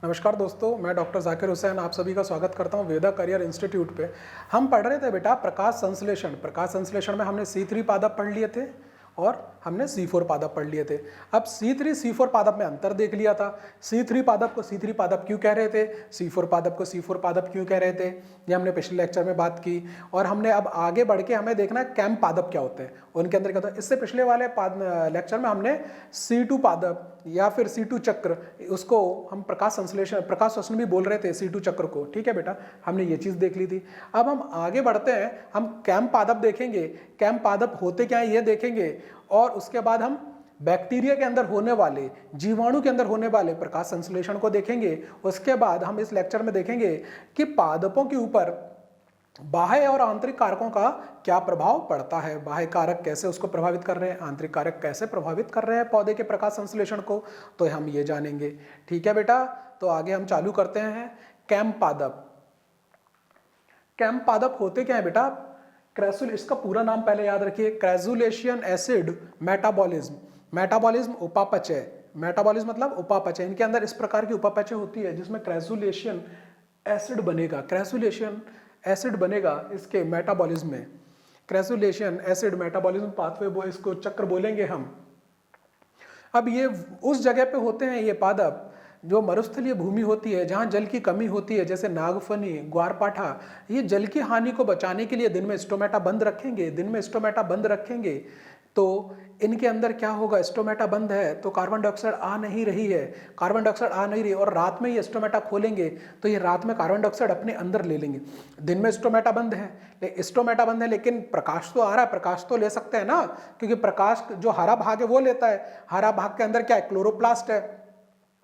नमस्कार दोस्तों, मैं डॉक्टर जाकिर हुसैन आप सभी का स्वागत करता हूं वेदा करियर इंस्टीट्यूट पे। हम पढ़ रहे थे बेटा प्रकाश संश्लेषण। प्रकाश संश्लेषण में हमने C3 पादप पढ़ लिए थे और हमने C4 पादप पढ़ लिए थे। अब C3 C4 पादप में अंतर देख लिया था। C3 पादप को C3 पादप क्यों कह रहे थे, C4 पादप को C4 पादप क्यों कह रहे थे, ये हमने पिछले लेक्चर में बात की। और हमने अब आगे बढ़ के हमें देखना है कैम पादप क्या होते हैं, उनके अंदर क्या होता है। इससे पिछले वाले लेक्चर में हमने C2 पादप या फिर C2 चक्र, उसको हम प्रकाश संश्लेषण प्रकाश श्वसन भी बोल रहे थे C2 चक्र को। ठीक है बेटा, हमने ये चीज़ देख ली थी। अब हम आगे बढ़ते हैं, हम कैम पादप देखेंगे, कैम पादप होते क्या है ये देखेंगे, और उसके बाद हम बैक्टीरिया के अंदर होने वाले, जीवाणु के अंदर होने वाले प्रकाश संश्लेषण को देखेंगे। उसके बाद हम इस लेक्चर में देखेंगे कि पादपों के ऊपर बाह्य और आंतरिक कारकों का क्या प्रभाव पड़ता है, बाह्य कारक कैसे उसको प्रभावित कर रहे हैं, आंतरिक कारक कैसे प्रभावित कर रहे हैं पौधे के प्रकाश संश्लेषण को, तो हम ये जानेंगे। ठीक है बेटा, तो आगे हम चालू करते हैं। कैम पादप। कैम पादप होते क्या है बेटा, इसका पूरा नाम पहले याद रखिए, क्रेजुलेशियन एसिड मेटाबॉलिज्म। मेटाबॉलिज्म उपापचय, मेटाबॉलिज्म मतलब उपापचय। इनके अंदर इस प्रकार की उपापचय होती है जिसमें क्रेजुलेशियन एसिड बनेगा, क्रेजुलेशियन एसिड बनेगा इसके मेटाबॉलिज्म में। क्रेजुलेशियन एसिड मेटाबॉलिज्म पाथवे, वो इसको चक्र बोलेंगे हम। अब ये उस जगह पे होते हैं ये पादप जो मरुस्थलीय भूमि होती है, जहाँ जल की कमी होती है, जैसे नागफनी, ग्वारपाठा। ये जल की हानि को बचाने के लिए दिन में स्टोमेटा बंद रखेंगे, दिन में स्टोमेटा बंद रखेंगे तो इनके अंदर क्या होगा, स्टोमेटा बंद है तो कार्बन डाइऑक्साइड आ नहीं रही है, कार्बन डाइऑक्साइड आ नहीं रही, और रात में ये स्टोमेटा खोलेंगे तो ये रात में कार्बन डाइऑक्साइड अपने अंदर ले लेंगे। दिन में स्टोमेटा बंद है, स्टोमेटा बंद है, लेकिन प्रकाश तो आ रहा है, प्रकाश तो ले सकते हैं ना, क्योंकि प्रकाश जो हरा भाग है वो लेता है। हरा भाग के अंदर क्या है, क्लोरोप्लास्ट है।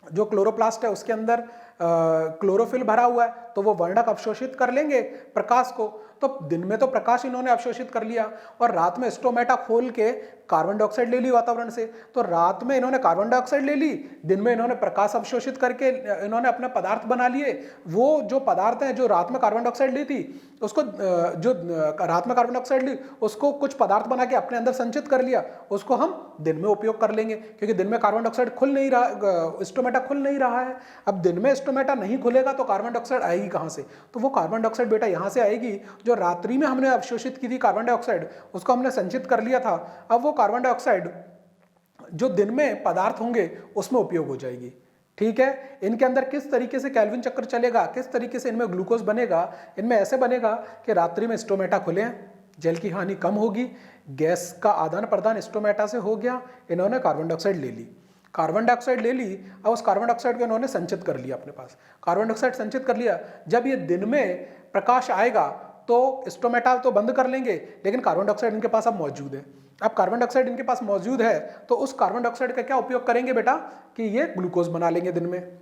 जो क्लोरोप्लास्ट है उसके अंदर क्लोरोफिल भरा हुआ है, तो वो वर्णक अवशोषित कर लेंगे प्रकाश को। तो दिन में तो प्रकाश इन्होंने अवशोषित कर लिया, और रात में स्टोमेटा खोल के कार्बन डाइऑक्साइड ले ली वातावरण से। तो रात में इन्होंने कार्बन डाइऑक्साइड ले ली, दिन में इन्होंने प्रकाश अवशोषित करके इन्होंने अपने पदार्थ बना लिए। वो जो पदार्थ हैं जो रात में कार्बन डाइऑक्साइड ली थी, उसको जो रात में कार्बन डाइऑक्साइड ली उसको कुछ पदार्थ बना के अपने अंदर संचित कर लिया, उसको हम दिन में उपयोग कर लेंगे, क्योंकि दिन में कार्बन डाइऑक्साइड खुल नहीं रहा, स्टोमेटा खुल नहीं रहा है। अब दिन में स्टोमेटा नहीं खुलेगा तो कार्बन डाइऑक्साइड आएगी कहाँ से, तो वो कार्बन डाइऑक्साइड बेटा यहाँ से आएगी। जो रात्रि में हमने अवशोषित की थी कार्बन डाइऑक्साइड, उसको हमने संचित कर लिया था, अब वो कार्बन डाइऑक्साइड जो दिन में पदार्थ होंगे उसमें उपयोग हो जाएगी। ठीक है, इनके अंदर किस तरीके से केल्विन चक्र चलेगा, किस तरीके से इनमें ग्लूकोज बनेगा, इनमें ऐसे बनेगा कि रात्रि में स्टोमेटा खुले हैं, जल की हानि कम होगी, गैस का आदान प्रदान स्टोमेटा से हो गया, इन्होंने कार्बन डाइऑक्साइड ले ली, कार्बन डाइऑक्साइड ले ली। अब उस कार्बन डाइऑक्साइड को इन्होंने संचित कर लिया अपने पास, कार्बन डाइऑक्साइड संचित कर लिया। जब ये दिन में प्रकाश आएगा तो स्टोमेटा तो बंद कर लेंगे, लेकिन कार्बन डाइऑक्साइड इनके पास अब मौजूद है। अब कार्बन डाइऑक्साइड इनके पास मौजूद है तो उस कार्बन डाइऑक्साइड का क्या उपयोग करेंगे बेटा, कि ये ग्लूकोज बना लेंगे दिन में।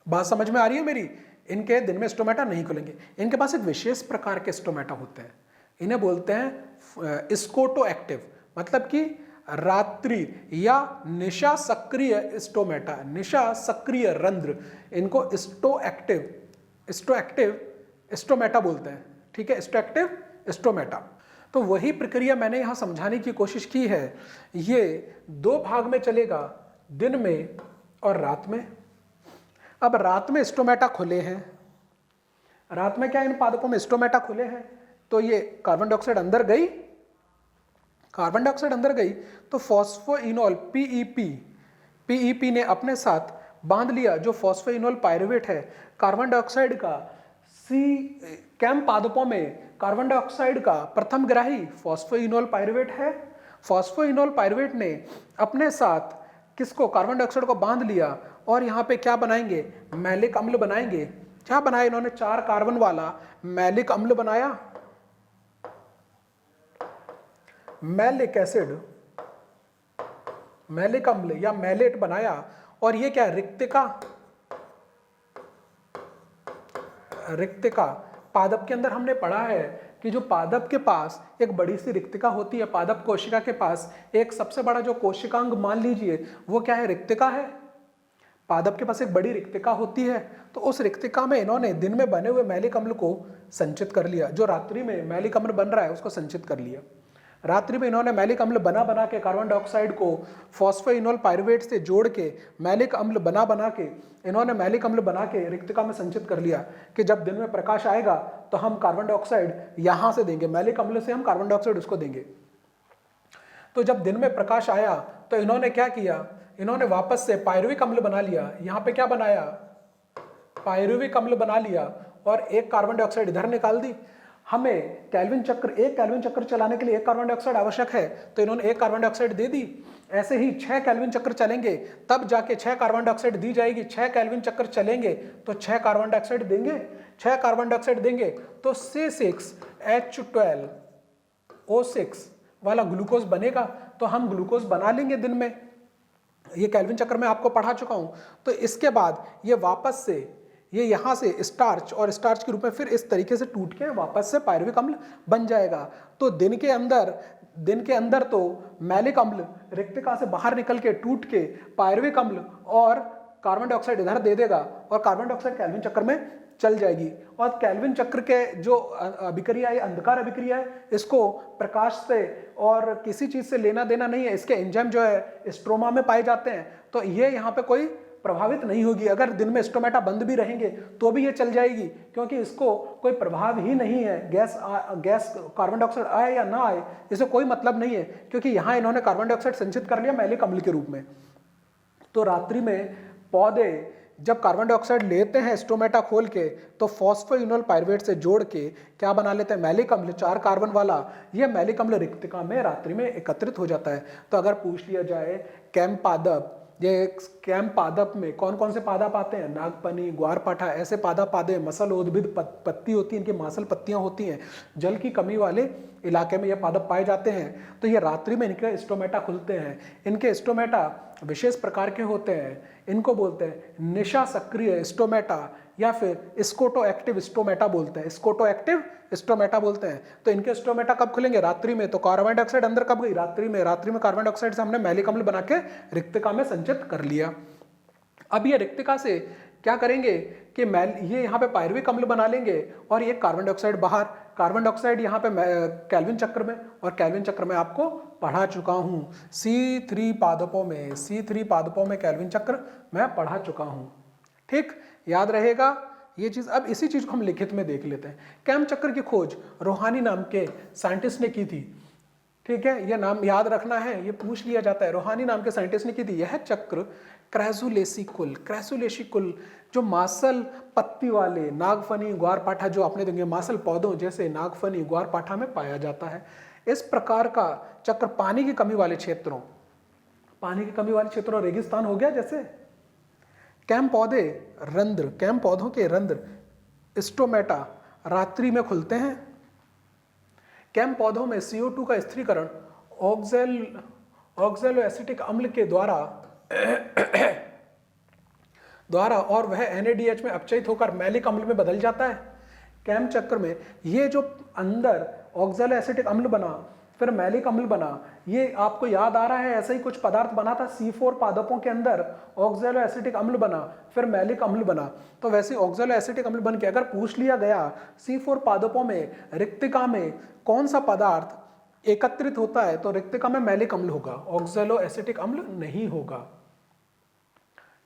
बात समझ में आ रही है मेरी। इनके दिन में स्टोमेटा नहीं खुलेंगे, इनके पास एक विशेष प्रकार के स्टोमेटा होते हैं, इन्हें बोलते हैं स्कोटो एक्टिव, मतलब कि रात्रि या निशा सक्रिय स्टोमेटा, निशा सक्रिय रंध्र, इनको स्टो एक्टिव स्टोमेटा बोलते हैं। ठीक है, स्टो एक्टिव स्टोमेटा। तो वही प्रक्रिया मैंने यहां समझाने की कोशिश की है। ये दो भाग में चलेगा, दिन में और रात में। अब रात में स्टोमेटा खुले हैं, रात में क्या इन पादपों में स्टोमेटा खुले हैं, तो ये कार्बन डाइऑक्साइड अंदर गई, कार्बन डाइऑक्साइड अंदर गई तो फॉस्फोइनोल पीईपी ने अपने साथ बांध लिया जो फॉस्फोइनोल पायरुवेट है कार्बन डाइऑक्साइड का। कैम पादपों में कार्बन डाइऑक्साइड का प्रथम ग्राही फॉस्फोइनोल पायरुवेट है। फॉस्फोइनोल पायरुवेट ने अपने साथ किसको, कार्बन डाइऑक्साइड को बांध लिया, और यहाँ पे क्या बनाएंगे, मैलिक अम्ल बनाएंगे। क्या बनाया इन्होंने, 4 कार्बन वाला मैलिक अम्ल बनाया, मैलिक एसिड, मैलिक अम्ल या मैलेट बनाया। और ये क्या है, रिक्तिका। पादप के अंदर हमने पढ़ा है कि जो पादप के पास एक बड़ी सी रिक्तिका होती है, पादप कोशिका के पास एक सबसे बड़ा जो कोशिकांग मान लीजिए वो क्या है, रिक्तिका है। पादप के पास एक बड़ी रिक्तिका होती है, तो उस रिक्तिका में इन्होंने दिन में बने हुए मैलिक अम्ल को संचित कर लिया, जो रात्रि में मैलिक अम्ल बन रहा है उसको संचित कर लिया। रात्रि में इन्होंने मैलिक अम्ल बना बना के कार्बन डाइऑक्साइड को फॉस्फोइनोल पाइरुवेट से जोड़ के मैलिक अम्ल बना बना के इन्होंने मैलिक अम्ल बना के रिक्तिका में संचित कर लिया कि जब दिन में प्रकाश आएगा तो हम कार्बन डाइऑक्साइड यहां से देंगे, मैलिक अम्ल से हम कार्बन डाइऑक्साइड उसको देंगे। तो जब दिन में प्रकाश आया तो इन्होंने क्या किया, इन्होंने वापस से पायरुविक अम्ल बना लिया। यहां पे क्या बनाया, पायरुविक अम्ल बना लिया और एक कार्बन डाइऑक्साइड इधर निकाल दी। हमें केल्विन चक्र, एक केल्विन चक्र चलाने के लिए एक कार्बन डाइऑक्साइड आवश्यक है, तो इन्होंने एक कार्बन डाइऑक्साइड दे दी। ऐसे ही 6 केल्विन चक्र चलेंगे तब जाके 6 कार्बन डाइऑक्साइड दी जाएगी। 6 केल्विन चक्र चलेंगे तो 6 कार्बन डाइऑक्साइड देंगे। 6 कार्बन डाइऑक्साइड देंगे तो C6H12O6 वाला ग्लूकोज बनेगा। तो हम ग्लूकोज बना लेंगे दिन में, ये केल्विन चक्र में आपको पढ़ा चुका हूं। तो इसके बाद ये वापस से ये यहां से स्टार्च और स्टार्च के रूप में फिर इस तरीके से टूट के वापस से पायरुविक अम्ल बन जाएगा। तो दिन के अंदर तो मैलिक अम्ल रिक्तिका से बाहर निकल के टूट के पायरुविक अम्ल और कार्बन डाइऑक्साइड इधर दे देगा और कार्बन डाइऑक्साइड केल्विन चक्र में चल जाएगी। और केल्विन चक्र के जो अभिक्रिया है, अंधकार अभिक्रिया है, इसको प्रकाश से और किसी चीज से लेना देना नहीं है। इसके एंजाइम जो है स्ट्रोमा में पाए जाते हैं, तो ये यहाँ पे कोई प्रभावित नहीं होगी। अगर दिन में स्टोमेटा बंद भी रहेंगे तो भी ये चल जाएगी, क्योंकि इसको कोई प्रभाव ही नहीं है। गैस कार्बन डाइऑक्साइड आए या ना आए इसे कोई मतलब नहीं है, क्योंकि यहाँ इन्होंने कार्बन डाइऑक्साइड संचित कर लिया मैलिक अम्ल के रूप में। तो रात्रि में पौधे जब कार्बन डाइऑक्साइड लेते हैं स्टोमेटा खोल के, तो फॉस्फोइनोल पाइरुवेट से जोड़ के क्या बना लेते हैं, मैलिक अम्ल, 4 कार्बन वाला। यह मैलिक अम्ल रिक्तिका में रात्रि में एकत्रित हो जाता है। तो अगर पूछ लिया जाए कैम्प पादप, ये कैम्प पादप में कौन कौन से पादप आते हैं, नागफनी, ग्वारपाठा, ऐसे पादप आते हैं। मसल उद्भिद पत्ती होती है, इनकी मांसल पत्तियां होती हैं। जल की कमी वाले इलाके में ये पादप पाए जाते हैं। तो ये रात्रि में इनके स्टोमेटा खुलते हैं। इनके स्टोमेटा विशेष प्रकार के होते हैं। इनको बोलते हैं निशा सक्रिय स्टोमेटा या फिर स्कोटो एक्टिव स्टोमेटा बोलते हैं। स्कोटो एक्टिव स्टोमेटा बोलते हैं। तो इनके स्टोमेटा कब खुलेंगे, रात्रि में। तो कार्बन डाइऑक्साइड अंदर कब गई, रात्रि में। रात्रि में कार्बन डाइऑक्साइड से हमने मैलिक अम्ल बना के रिक्तिका में संचित कर लिया। अब ये रिक्तिका से क्या करेंगे कि ये यहाँ पे पायरुविक अम्ल बना लेंगे और ये कार्बन डाइऑक्साइड बाहर, कार्बन डाइऑक्साइड यहाँ पे केल्विन चक्र में, और केल्विन चक्र में आपको पढ़ा चुका हूँ। C3 पादपों में केल्विन चक्र मैं पढ़ा चुका हूँ। ठीक, याद रहेगा ये चीज। अब इसी चीज को हम लिखित में देख लेते हैं। कैम्प चक्र की खोज रोहानी नाम के साइंटिस्ट ने की थी। ठीक है, यह नाम याद रखना है, ये पूछ लिया जाता है। रोहानी नाम के साइंटिस्ट ने की थी। यह चक्र क्रैसुलेसी कुल जो मासल पत्ती वाले नागफनी, ग्वारपाठा, जो आपने देंगे मासल पौधों जैसे नागफनी, ग्वारपाठा में पाया जाता है। इस प्रकार का चक्र पानी की कमी वाले क्षेत्रों, रेगिस्तान हो गया जैसे, कैम्प पौधों के रंध्र स्टोमेटा रात्रि में खुलते हैं। कैम्प पौधों में CO2 का स्थिरीकरण ऑक्सैलो एसिटिक अम्ल के द्वारा और वह NADH में अपचयित होकर मैलिक अम्ल में बदल जाता है। कैम्प चक्र में ये जो अंदर ऑक्सैलो एसिटिक अम्ल बना, फिर मैलिक अम्ल बना, ये आपको याद आ रहा है, ऐसा ही कुछ पदार्थ बना था। C4 पादपों के अंदर ऑक्सैलो एसिटिक अम्ल बना, फिर मैलिक अम्ल बना। तो वैसे ऑक्सैलो एसिटिक अम्ल बन के अगर पूछ लिया गया C4 पादपों में रिक्तिका में कौन सा पदार्थ एकत्रित होता है, तो रिक्तिका में मैलिक अम्ल होगा, ऑक्सैलो एसिटिक अम्ल नहीं होगा।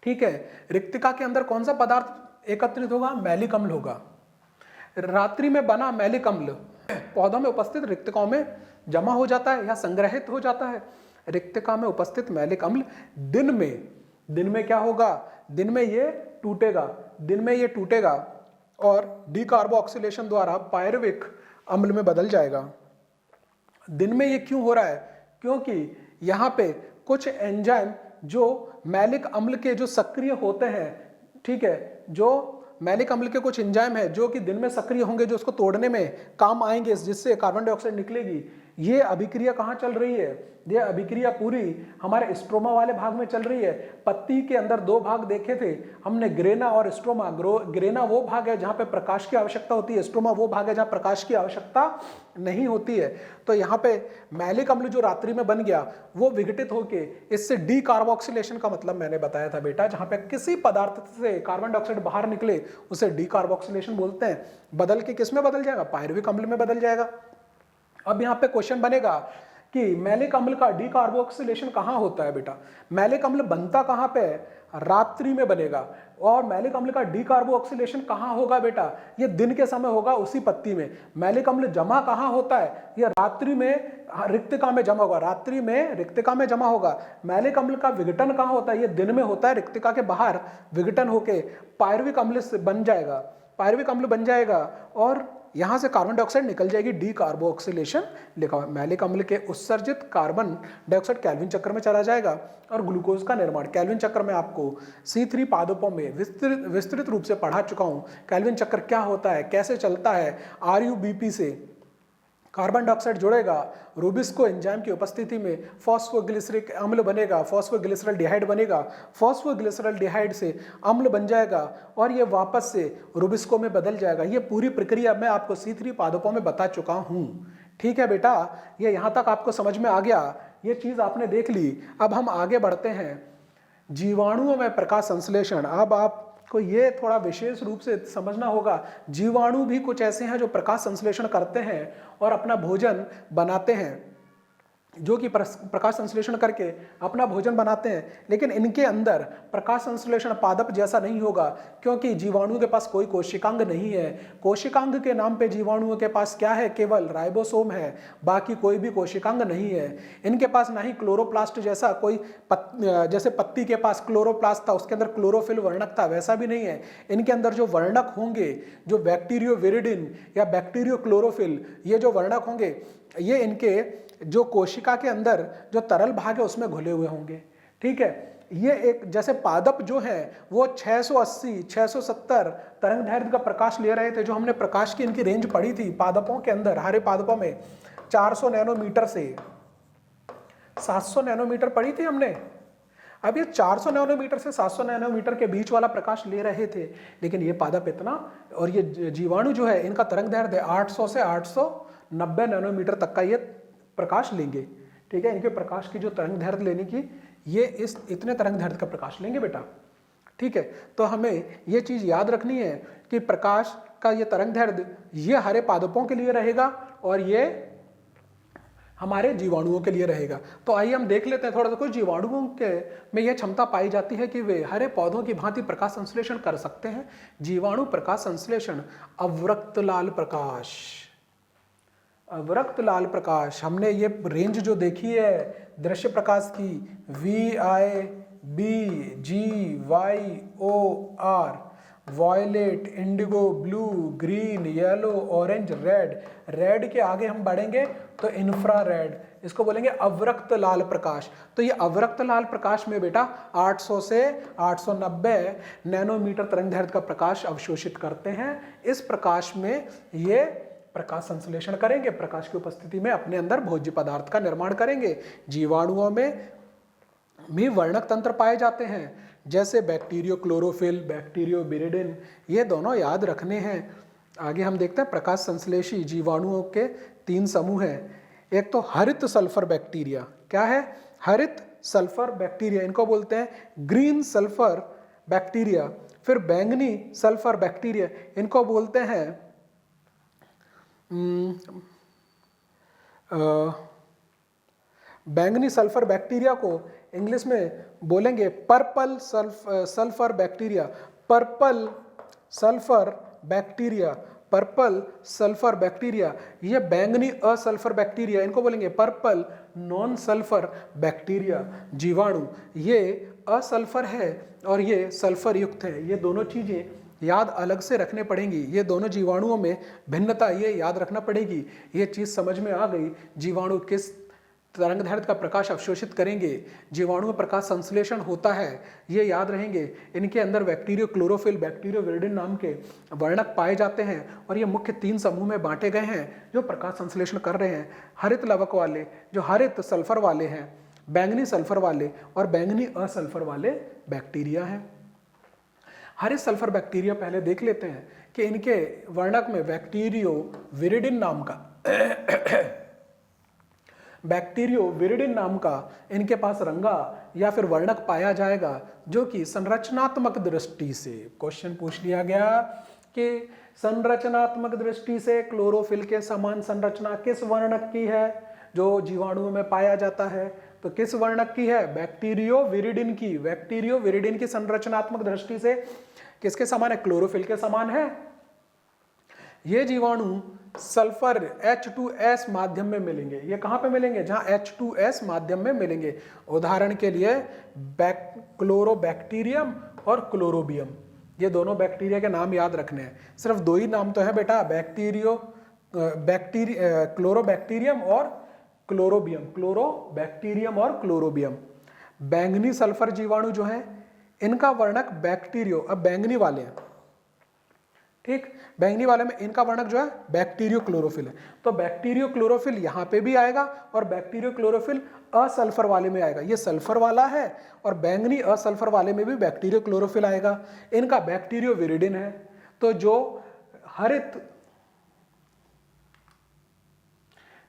ठीक है, रिक्तिका के अंदर कौन सा पदार्थ एकत्रित होगा, मैलिक अम्ल होगा। रात्रि में बना मैलिक अम्ल पौधों में उपस्थित रिक्तिकाओं में जमा हो जाता है या संग्रहित हो जाता है। रिक्तिका में उपस्थित मैलिक अम्ल दिन में क्या होगा, दिन में ये टूटेगा और डीकार्बोक्सिलेशन द्वारा पायरुविक अम्ल में बदल जाएगा। दिन में ये क्यों हो रहा है, क्योंकि यहाँ पे कुछ एंजाइम जो मैलिक अम्ल के जो सक्रिय होते हैं, ठीक है, जो मैलिक अम्ल के कुछ एंजाइम है जो कि दिन में सक्रिय होंगे, जो उसको तोड़ने में काम आएंगे, जिससे कार्बन डाइऑक्साइड निकलेगी। ये अभिक्रिया कहाँ चल रही है, ये अभिक्रिया पूरी हमारे स्ट्रोमा वाले भाग में चल रही है। पत्ती के अंदर 2 भाग देखे थे हमने, ग्रेना और स्ट्रोमा। ग्रेना वो भाग है जहाँ पे प्रकाश की आवश्यकता होती है, स्ट्रोमा वो भाग है जहाँ प्रकाश की आवश्यकता नहीं होती है। तो यहाँ पे मैलिक अम्ल जो रात्रि में बन गया वो विघटित होके इससे डीकार्बोक्सिलेशन का मतलब मैंने बताया था बेटा, जहाँ पे किसी पदार्थ से कार्बन डाइऑक्साइड बाहर निकले उसे डीकार्बोक्सिलेशन बोलते हैं। बदल के किस में बदल जाएगा, पायरुविक अम्ल में बदल जाएगा। अब यहाँ पे क्वेश्चन बनेगा कि मैलिक अम्ल का डीकार्बोक्सिलेशन कहाँ होता है बेटा? मैलिक अम्ल बनता कहाँ पे है? रात्रि में बनेगा। और मैलिक अम्ल का डीकार्बोक्सिलेशन कहाँ होगा बेटा? ये दिन के समय होगा उसी पत्ती में। मैलिक अम्ल जमा कहाँ होता है? ये रात्रि में रिक्तिका में जमा होगा, रात्रि में रिक्तिका में जमा होगा। मैलिक अम्ल का विघटन कहाँ होता है? ये दिन में होता है, रिक्तिका के बाहर विघटन होके पायरुविक अम्ल से बन जाएगा, पायरुविक अम्ल बन जाएगा और यहां से कार्बन डाइऑक्साइड निकल जाएगी, डीकार्बोक्सिलेशन लिखा हुआ। मैलिक अम्ल के उत्सर्जित कार्बन डाइऑक्साइड कैल्विन चक्र में चला जाएगा और ग्लूकोज का निर्माण। कैल्विन चक्र में आपको C3 पादपों में विस्तृत रूप से पढ़ा चुका हूं। कैल्विन चक्र क्या होता है, कैसे चलता है। RuBP से कार्बन डाइऑक्साइड जुड़ेगा, रूबिस्को एंजाइम की उपस्थिति में फॉस्फोग्लिसरिक अम्ल बनेगा, फॉस्फोग्लिसरल्डिहाइड बनेगा, फॉस्फोग्लिसरल्डिहाइड से अम्ल बन जाएगा और ये वापस से रूबिस्को में बदल जाएगा। ये पूरी प्रक्रिया मैं आपको C3 पादपों में बता चुका हूं। ठीक है बेटा, ये यहां तक आपको समझ में आ गया, ये चीज आपने देख ली। अब हम आगे बढ़ते हैं, जीवाणुओं में प्रकाश संश्लेषण। अब आपको ये थोड़ा विशेष रूप से समझना होगा, जीवाणु भी कुछ ऐसे हैं जो प्रकाश संश्लेषण करते हैं और अपना भोजन बनाते हैं, जो कि प्रकाश संश्लेषण करके अपना भोजन बनाते हैं। लेकिन इनके अंदर प्रकाश संश्लेषण पादप जैसा नहीं होगा, क्योंकि जीवाणु के पास कोई कोशिकांग नहीं है। कोशिकांग के नाम पे जीवाणुओं के पास क्या है? केवल राइबोसोम है, बाकी कोई भी कोशिकांग नहीं है। इनके पास ना ही क्लोरोप्लास्ट जैसा कोई जैसे पत्ती के पास क्लोरोप्लास्ट था, उसके अंदर क्लोरोफिल वर्णक था, वैसा भी नहीं है। इनके अंदर जो वर्णक होंगे, जो बैक्टीरियोविरिडिन या बैक्टीरियो क्लोरोफिल, ये जो वर्णक होंगे, ये इनके जो कोशिका के अंदर जो तरल भाग है उसमें घुले हुए होंगे। ठीक है, ये एक जैसे पादप जो है वो 680 670 तरंग दैर्घ्य का प्रकाश ले रहे थे। जो हमने प्रकाश की इनकी रेंज पढ़ी थी पादपों के अंदर, हरे पादपों में 400 नैनोमीटर से 700 नैनोमीटर पढ़ी थी हमने। अब ये 400 नैनोमीटर से 700 नैनोमीटर के बीच वाला प्रकाश ले रहे थे, लेकिन ये पादप इतना, और ये जीवाणु जो है इनका तरंग दैर्घ्य 800 से 890 नैनोमीटर तक का ये प्रकाश लेंगे। ठीक है, इनके प्रकाश की जो तरंग दैर्घ्य लेने की, ये इस इतने तरंग दैर्घ्य का प्रकाश लेंगे बेटा। ठीक है, तो हमें ये चीज याद रखनी है कि प्रकाश का ये तरंग दैर्घ्य ये हरे पादपों के लिए रहेगा और ये हमारे जीवाणुओं के लिए रहेगा। तो आइए हम देख लेते हैं थोड़ा सा, कुछ जीवाणुओं के में यह क्षमता पाई जाती है कि वे हरे पौधों की भांति प्रकाश संश्लेषण कर सकते हैं। जीवाणु प्रकाश संश्लेषण, अवरक्त लाल प्रकाश। अवरक्त लाल प्रकाश, हमने ये रेंज जो देखी है दृश्य प्रकाश की, VIBGYOR, violet, indigo, blue, green, yellow, orange, red. Red के आगे हम बढ़ेंगे तो इंफ्रारेड, इसको बोलेंगे अवरक्त लाल प्रकाश। तो ये अवरक्त लाल प्रकाश में बेटा 800 से 890 नैनोमीटर तरंग दैर्घ्य का प्रकाश अवशोषित करते हैं। इस प्रकाश में ये प्रकाश संश्लेषण करेंगे, प्रकाश की उपस्थिति में अपने अंदर भोज्य पदार्थ का निर्माण करेंगे। जीवाणुओं में भी वर्णक तंत्र पाए जाते हैं, जैसे बैक्टीरियो क्लोरोफिल, बैक्टीरियो विरिडिन, ये दोनों याद रखने हैं। आगे हम देखते हैं प्रकाश संश्लेषी जीवाणुओं के 3 समूह हैं। एक तो हरित सल्फर बैक्टीरिया, क्या है? हरित सल्फर बैक्टीरिया, इनको बोलते हैं ग्रीन सल्फर बैक्टीरिया। फिर बैंगनी सल्फर बैक्टीरिया, इनको बोलते हैं बैंगनी सल्फर बैक्टीरिया को इंग्लिश में बोलेंगे purple sulphur bacteria. Purple sulphur bacteria, purple sulphur bacteria. ये बैंगनी असल्फर बैक्टीरिया, इनको बोलेंगे पर्पल नॉन सल्फर बैक्टीरिया। जीवाणु ये असल्फर है और ये सल्फर युक्त है, ये दोनों चीजें याद अलग से रखने पड़ेंगी। ये दोनों जीवाणुओं में भिन्नता, ये याद रखना पड़ेगी। ये चीज समझ में आ गई, जीवाणु किस तरंग दैर्घ्य का प्रकाश अवशोषित करेंगे, जीवाणु में प्रकाश संश्लेषण होता है, ये याद रहेंगे। इनके अंदर बैक्टीरियो क्लोरोफिल, बैक्टीरियो विरिडिन नाम के वर्णक पाए जाते हैं और ये मुख्य 3 समूह में बांटे गए हैं जो प्रकाश संश्लेषण कर रहे हैं। हरित लवक वाले, जो हरित सल्फर वाले हैं, बैंगनी सल्फर वाले और बैंगनी असल्फर वाले बैक्टीरिया हैं। हरित सल्फर बैक्टीरिया पहले देख लेते हैं कि इनके वर्णक में बैक्टीरियो विरिडिन नाम का बैक्टीरियो विरिडिन नाम का इनके पास रंगा या फिर वर्णक पाया जाएगा, जो कि संरचनात्मक दृष्टि से क्वेश्चन पूछ लिया गया कि संरचनात्मक दृष्टि से क्लोरोफिल के समान संरचना किस वर्णक की है जो जीवाणुओं में पाया जाता है? तो किस वर्णक की है? बैक्टीरियोविरिडिन की। बैक्टीरियोविरिडिन की संरचनात्मक दृष्टि से किसके समान है? क्लोरोफिल के समान है। ये जीवाणु सल्फर H2S माध्यम में मिलेंगे। ये कहां पे मिलेंगे? जहां H2S माध्यम में मिलेंगे। उदाहरण के लिए क्लोरोबैक्टीरियम और क्लोरोबियम, ये दोनों बैक्टीरिया के नाम याद रखने हैं। सिर्फ दो ही नाम तो है बेटा, क्लोरोबैक्टीरियम और क्लोरोबियम। क्लोरोबैक्टीरियम और क्लोरोबियम। बैंगनी सल्फर जीवाणु जो है इनका वर्णक बैक्टीरियो, अब बैंगनी वाले हैं, ठीक, बैंगनी वाले में इनका वर्णक जो है बैक्टीरियो क्लोरोफिल है। तो बैक्टीरियो क्लोरोफिल यहां पे भी आएगा और बैक्टीरियो क्लोरोफिल असल्फर वाले में आएगा। ये सल्फर वाला है और बैंगनी असल्फर वाले में भी बैक्टीरियो क्लोरोफिल आएगा। इनका बैक्टीरियो विरिडिन है। तो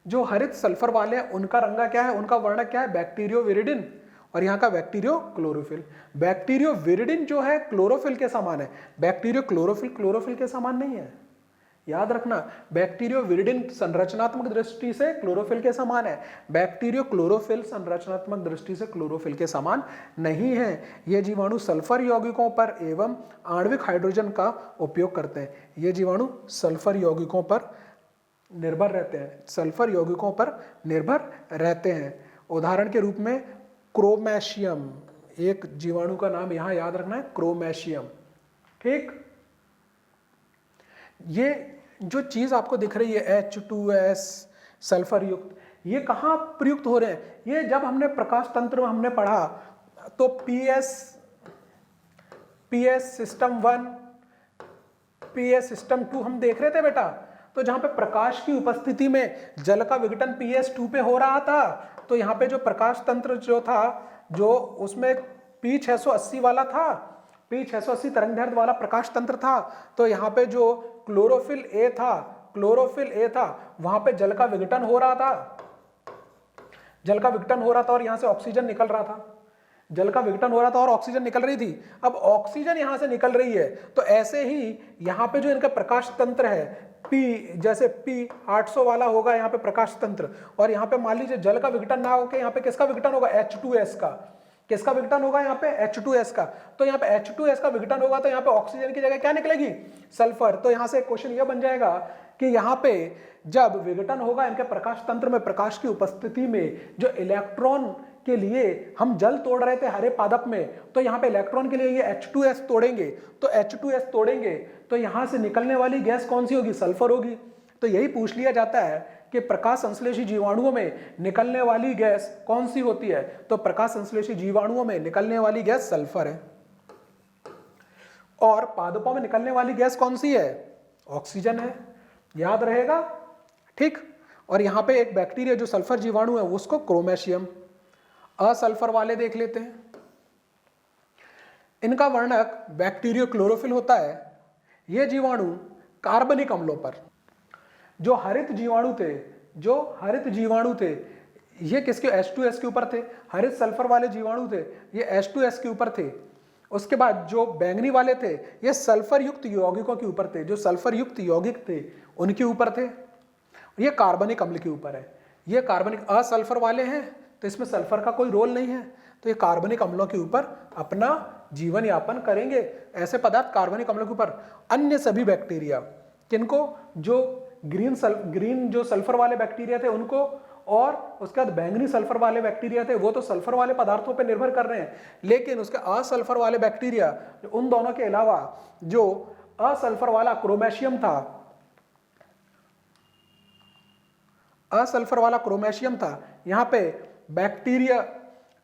जो हरित सल्फर वाले हैं उनका रंगा क्या है? उनका वर्णक क्या है? बैक्टीरियो विरिडिन। और यहाँ का बैक्टीरियो क्लोरोफिल। बैक्टीरियो विरिडिन जो है क्लोरोफिल के समान है, बैक्टीरियो क्लोरोफिल के समान नहीं है। याद रखना, बैक्टीरियो विरिडिन संरचनात्मक दृष्टि से क्लोरोफिल के समान है, बैक्टीरियो क्लोरोफिल संरचनात्मक दृष्टि से क्लोरोफिल के समान नहीं है। ये जीवाणु सल्फर यौगिकों पर एवं आणविक हाइड्रोजन का उपयोग करते हैं। ये जीवाणु सल्फर यौगिकों पर निर्भर रहते हैं, सल्फर यौगिकों पर निर्भर रहते हैं। उदाहरण के रूप में क्रोमैशियम, एक जीवाणु का नाम यहां याद रखना है, क्रोमैशियम, ठीक। ये जो चीज आपको दिख रही है H2S सल्फर युक्त, ये कहां प्रयुक्त हो रहे हैं? ये जब हमने प्रकाश तंत्र में हमने पढ़ा तो PS सिस्टम 1, PS सिस्टम 2 हम देख रहे थे बेटा। तो जहां पे प्रकाश की उपस्थिति में जल का विघटन PS2 पे हो रहा था, तो यहाँ पे जो प्रकाश तंत्र जो था, जो उसमें P680 वाला था, P680 तरंगदैर्घ्य वाला प्रकाश तंत्र था। तो यहाँ पे जो क्लोरोफिल ए था, वहां पे जल का विघटन हो रहा था, और यहाँ से ऑक्सीजन निकल रहा था, जल का विघटन हो रहा था और ऑक्सीजन निकल रही थी। अब ऑक्सीजन यहां से निकल रही है, तो ऐसे ही यहाँ पे जो इनका प्रकाश तंत्र है, जैसे P800 वाला होगा यहाँ पे प्रकाश तंत्र, और यहाँ पे मान लीजिए जल का विघटन ना होकर यहाँ पे किसका विघटन होगा? H2S का। किसका विघटन होगा यहाँ पे? H2S का। तो यहाँ पे H2S का विघटन होगा तो यहाँ पे ऑक्सीजन की जगह क्या निकलेगी? सल्फर। तो यहाँ से क्वेश्चन ये बन जाएगा कि यहाँ पे जब विघटन होगा इनके प्रकाश तंत्र में, प्रकाश की उपस्थिति में, जो इलेक्ट्रॉन के लिए हम जल तोड़ रहे थे हरे पादप में, तो यहाँ पे इलेक्ट्रॉन के लिए ये H2S तोड़ेंगे। तो H2S तोड़ेंगे तो यहाँ से निकलने वाली गैस कौन सी होगी? सल्फर होगी। तो यही पूछ लिया जाता है कि प्रकाश संश्लेषी जीवाणुओं में निकलने वाली गैस कौन सी होती है? तो प्रकाश संश्लेषी जीवाणुओं में निकलने वाली गैस सल्फर है। और पादपों में निकलने वाली गैस कौन सी है? ऑक्सीजन है। याद रहेगा, ठीक। और यहाँ पे एक बैक्टीरिया जो सल्फर जीवाणु है उसको क्रोमैशियम। असल्फर वाले देख लेते हैं। इनका वर्णक बैक्टीरियो क्लोरोफिल होता है। ये जीवाणु कार्बनिक अम्लों पर, जो हरित जीवाणु थे, ये किसके? H2S के ऊपर थे। हरित सल्फर वाले जीवाणु थे, ये H2S के ऊपर थे। उसके बाद जो बैंगनी वाले थे, ये सल्फर युक्त यौगिकों के ऊपर थे, जो सल्फर युक्त यौगिक थे उनके ऊपर थे। ये कार्बनिक अम्ल के ऊपर है। ये कार्बनिक असल्फर वाले हैं तो इसमें सल्फर का कोई रोल नहीं है, तो ये कार्बनिक अम्लों के ऊपर अपना जीवन यापन करेंगे। ऐसे पदार्थ कार्बनिक अम्लों के ऊपर। अन्य सभी बैक्टीरिया किनको? जो ग्रीन जो सल्फर वाले बैक्टीरिया थे उनको, और उसके बाद बैंगनी सल्फर वाले बैक्टीरिया थे, वो तो सल्फर वाले पदार्थों पर निर्भर कर रहे हैं। लेकिन उसके असल्फर वाले बैक्टीरिया, उन दोनों के अलावा जो असल्फर वाला क्रोमैशियम था, यहाँ पे बैक्टीरिया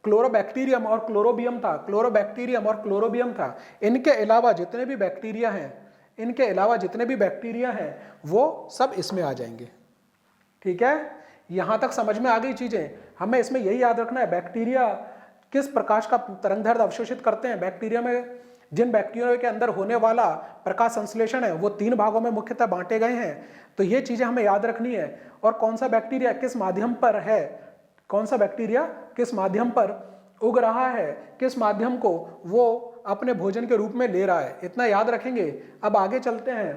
क्लोरोबैक्टीरियम और क्लोरोबियम था। इनके अलावा जितने भी बैक्टीरिया हैं वो सब इसमें आ जाएंगे। ठीक है, यहां तक समझ में आ गई चीजें। हमें इसमें यही याद रखना है बैक्टीरिया किस प्रकाश का तरंगदैर्घ्य अवशोषित करते हैं। बैक्टीरिया में जिन बैक्टीरिया के अंदर होने वाला प्रकाश संश्लेषण है वो 3 भागों में मुख्यतः बांटे गए हैं। तो ये चीजें हमें याद रखनी है। और कौन सा बैक्टीरिया किस माध्यम पर है, कौन सा बैक्टीरिया किस माध्यम पर उग रहा है, किस माध्यम को वो अपने भोजन के रूप में ले रहा है, इतना याद रखेंगे। अब आगे चलते हैं,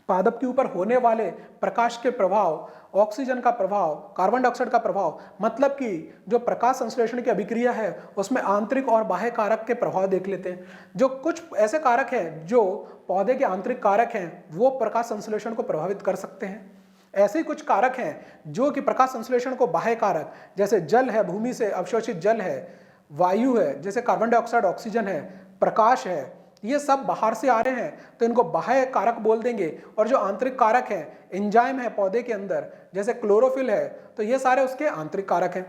पादप के ऊपर होने वाले प्रकाश के प्रभाव, ऑक्सीजन का प्रभाव, कार्बन डाइऑक्साइड का प्रभाव, मतलब कि जो प्रकाश संश्लेषण की अभिक्रिया है उसमें आंतरिक और बाह्य कारक के प्रभाव देख लेते हैं। जो कुछ ऐसे कारक हैं जो पौधे के आंतरिक कारक हैं वो प्रकाश संश्लेषण को प्रभावित कर सकते हैं। ऐसे ही कुछ कारक हैं जो कि प्रकाश संश्लेषण को बाह्य कारक, जैसे जल है, भूमि से अवशोषित जल है, वायु है जैसे कार्बन डाइऑक्साइड, ऑक्सीजन है, प्रकाश है, ये सब बाहर से आ रहे हैं तो इनको बाह्य कारक बोल देंगे। और जो आंतरिक कारक हैं, एंजाइम है पौधे के अंदर जैसे क्लोरोफिल है, तो ये सारे उसके आंतरिक कारक हैं।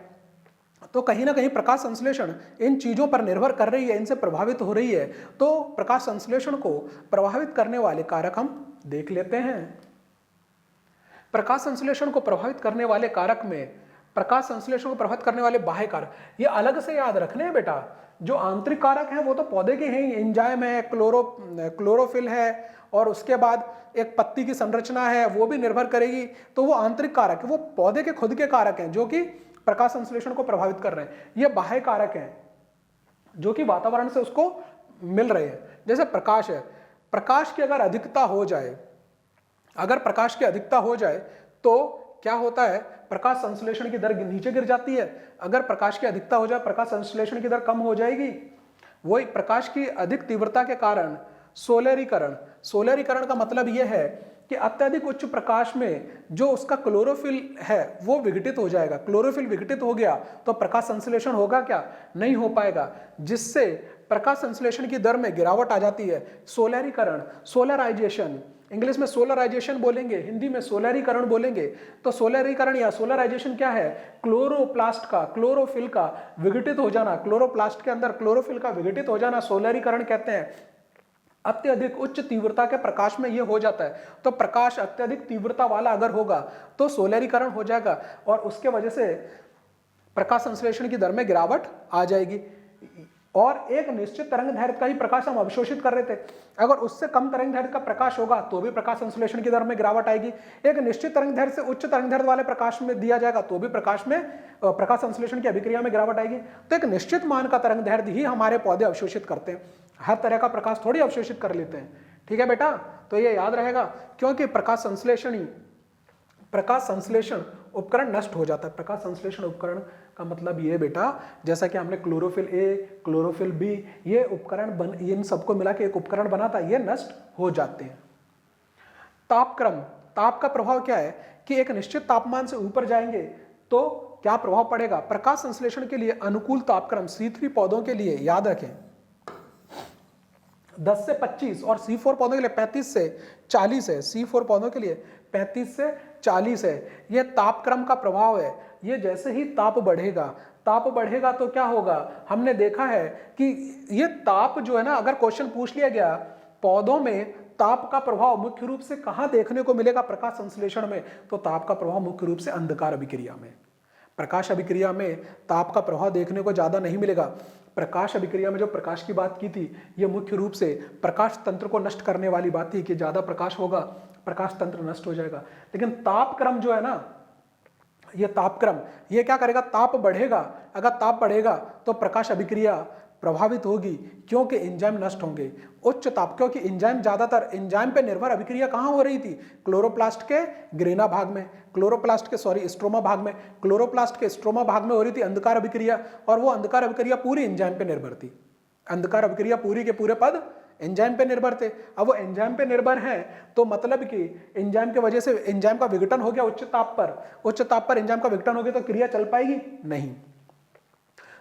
तो कहीं ना कहीं प्रकाश संश्लेषण इन चीजों पर निर्भर कर रही है, इनसे प्रभावित हो रही है। तो प्रकाश संश्लेषण को प्रभावित करने वाले कारक हम देख लेते हैं। प्रकाश संश्लेषण को प्रभावित करने वाले कारक में प्रकाश संश्लेषण को प्रभावित करने वाले बाह्य कारक, ये अलग से याद रखने हैं बेटा। जो आंतरिक कारक हैं वो तो पौधे के हैं, एंजाइम है, क्लोरोफिल है, और उसके बाद एक पत्ती की संरचना है वो भी निर्भर करेगी। तो वो आंतरिक कारक है, वो पौधे के खुद के कारक हैं जो कि प्रकाश संश्लेषण को प्रभावित कर रहे हैं। ये बाह्य कारक हैं जो कि वातावरण से उसको मिल रहे हैं। जैसे प्रकाश है, प्रकाश की अगर अधिकता हो जाए, अगर प्रकाश की अधिकता हो जाए तो क्या होता है, प्रकाश संश्लेषण की दर नीचे गिर जाती है। अगर प्रकाश की अधिकता हो जाए, प्रकाश संश्लेषण की दर कम हो जाएगी। वही प्रकाश की अधिक तीव्रता के कारण सोलरीकरण, सोलरीकरण का मतलब यह है कि अत्यधिक उच्च प्रकाश में जो उसका क्लोरोफिल है वो विघटित हो जाएगा। क्लोरोफिल विघटित हो गया तो प्रकाश संश्लेषण होगा क्या? नहीं हो पाएगा, जिससे प्रकाश संश्लेषण की दर में गिरावट आ जाती है। सोलरीकरण, सोलराइजेशन, इंग्लिश में सोलराइजेशन बोलेंगे, हिंदी में सोलरीकरण बोलेंगे। तो सोलरीकरण या सोलराइजेशन क्या है? क्लोरोप्लास्ट का, क्लोरोफिल का विघटित हो जाना, क्लोरोप्लास्ट के अंदर क्लोरोफिल का विघटित हो जाना सोलरीकरण कहते हैं। अत्यधिक उच्च तीव्रता के प्रकाश में यह हो जाता है। तो प्रकाश अत्यधिक तीव्रता वाला अगर होगा तो सोलरीकरण हो जाएगा और उसके वजह से प्रकाश संश्लेषण की दर में गिरावट आ जाएगी। और एक निश्चित तरंग दैर्घ्य का ही प्रकाश हम अवशोषित कर रहे थे, अगर उससे कम तरंग दैर्घ्य का प्रकाश होगा तो भी प्रकाश संश्लेषण की दर में गिरावट आएगी। एक निश्चित तरंग दैर्घ्य से उच्च तरंग दैर्घ्य वाले प्रकाश में दिया जाएगा तो भी प्रकाश संश्लेषण की अभिक्रिया में गिरावट आएगी। तो एक निश्चित मान का तरंग दैर्घ्य ही हमारे पौधे अवशोषित करते हैं, हर तरह का प्रकाश थोड़ी अवशोषित कर लेते हैं। ठीक है बेटा, तो ये याद रहेगा, क्योंकि प्रकाश संश्लेषण उपकरण नष्ट हो जाता है। प्रकाश संश्लेषण उपकरण का मतलब ये बेटा, जैसा कि हमने क्लोरोफिल ए, क्लोरोफिल बी, ये उपकरण इन सबको मिला के एक उपकरण बना था, ये नष्ट हो जाते हैं। तापक्रम, ताप का प्रभाव क्या है कि एक निश्चित तापमान से ऊपर जाएंगे तो क्या प्रभाव पड़ेगा? प्रकाश संश्लेषण के लिए अनुकूल तापक्रम C3 पौधों के लिए याद रखें 10 से 25 और C4 पौधों के लिए 35 से 40 है। C4 पौधों के लिए 35 से 40 है। यह तापक्रम का प्रभाव है। ये जैसे ही ताप बढ़ेगा तो क्या होगा? हमने देखा है कि ये ताप जो है ना, अगर क्वेश्चन पूछ लिया गया पौधों में ताप का प्रभाव मुख्य रूप से कहां देखने को मिलेगा प्रकाश संश्लेषण में, तो ताप का प्रभाव मुख्य रूप से अंधकार अभिक्रिया में। प्रकाश अभिक्रिया में ताप का प्रभाव देखने को ज्यादा नहीं मिलेगा। प्रकाश अभिक्रिया में जो प्रकाश की बात की थी, ये मुख्य रूप से प्रकाश तंत्र को नष्ट करने वाली बात थी कि ज्यादा प्रकाश होगा प्रकाश तंत्र नष्ट हो जाएगा। लेकिन तापक्रम जो है ना, ये तापक्रम ये क्या करेगा? ताप बढ़ेगा। अगर ताप बढ़ेगा तो प्रकाश अभिक्रिया प्रभावित होगी, क्योंकि एंजाइम नष्ट होंगे। उच्च ताप, क्योंकि एंजाइम ज्यादातर एंजाइम पे निर्भर अभिक्रिया कहां हो रही थी? क्लोरोप्लास्ट के ग्रेना भाग में, स्ट्रोमा भाग में, क्लोरोप्लास्ट के स्ट्रोमा भाग में हो रही थी अंधकार अभिक्रिया, और वो अंधकार अभिक्रिया पूरी एंजाइम पे निर्भर थी। अंधकार अभिक्रिया पूरी के पूरे पद एंजाइम पे निर्भर थे। अब वो एंजाइम पे निर्भर हैं तो मतलब कि एंजाइम की वजह से एंजाइम का विघटन हो गया उच्च ताप पर एंजाइम का विघटन हो गया तो क्रिया चल पाएगी नहीं।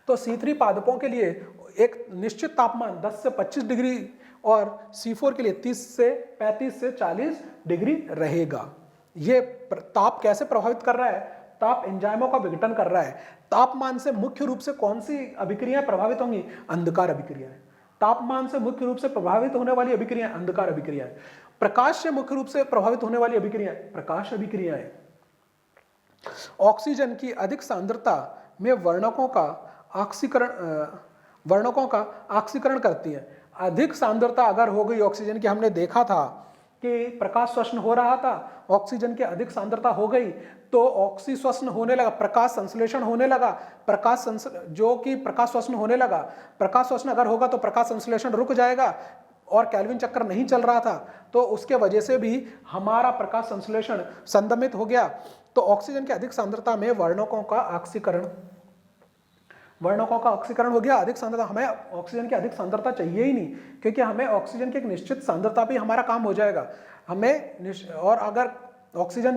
तो C3 पादपों के लिए एक निश्चित तापमान 10 से 25 डिग्री और C4 के लिए 30 से 35 से 40 डिग्री रहेगा। ये ताप कैसे प्रभावित कर रहा है? ताप एंजाइमों का विघटन कर रहा है। तापमान से मुख्य रूप से कौन सी अभिक्रियाएं प्रभावित होंगी? अंधकार अभिक्रियाएं। तापमान से मुख्य रूप से प्रभावित होने वाली अभिक्रियाएं अंधकार अभिक्रियाएं। प्रकाश से मुख्य रूप से प्रभावित होने वाली अभिक्रियाएं प्रकाश अभिक्रियाएं। ऑक्सीजन की अधिक सांद्रता में वर्णकों का ऑक्सीकरण करती है। अधिक सांद्रता अगर हो गई ऑक्सीजन की, हमने देखा था कि प्रकाश श्वसन हो रहा था, ऑक्सीजन की अधिक सांद्रता हो गई तो ऑक्सीश्वसन होने लगा, प्रकाश संश्लेषण होने लगा, प्रकाश श्वसन होने लगा। प्रकाश श्वसन अगर होगा तो प्रकाश संश्लेषण रुक जाएगा और केल्विन चक्र नहीं चल रहा था, तो उसके वजह से भी हमारा प्रकाश संश्लेषण संदमित हो गया। तो ऑक्सीजन की अधिक सांद्रता में वर्णकों का ऑक्सीकरण हो गया। अधिक सांद्रता, हमें ऑक्सीजन की अधिक सांद्रता चाहिए ही नहीं, क्योंकि हमें ऑक्सीजन की एक निश्चित सांद्रता पे हमारा काम हो जाएगा और अगर ऑक्सीजन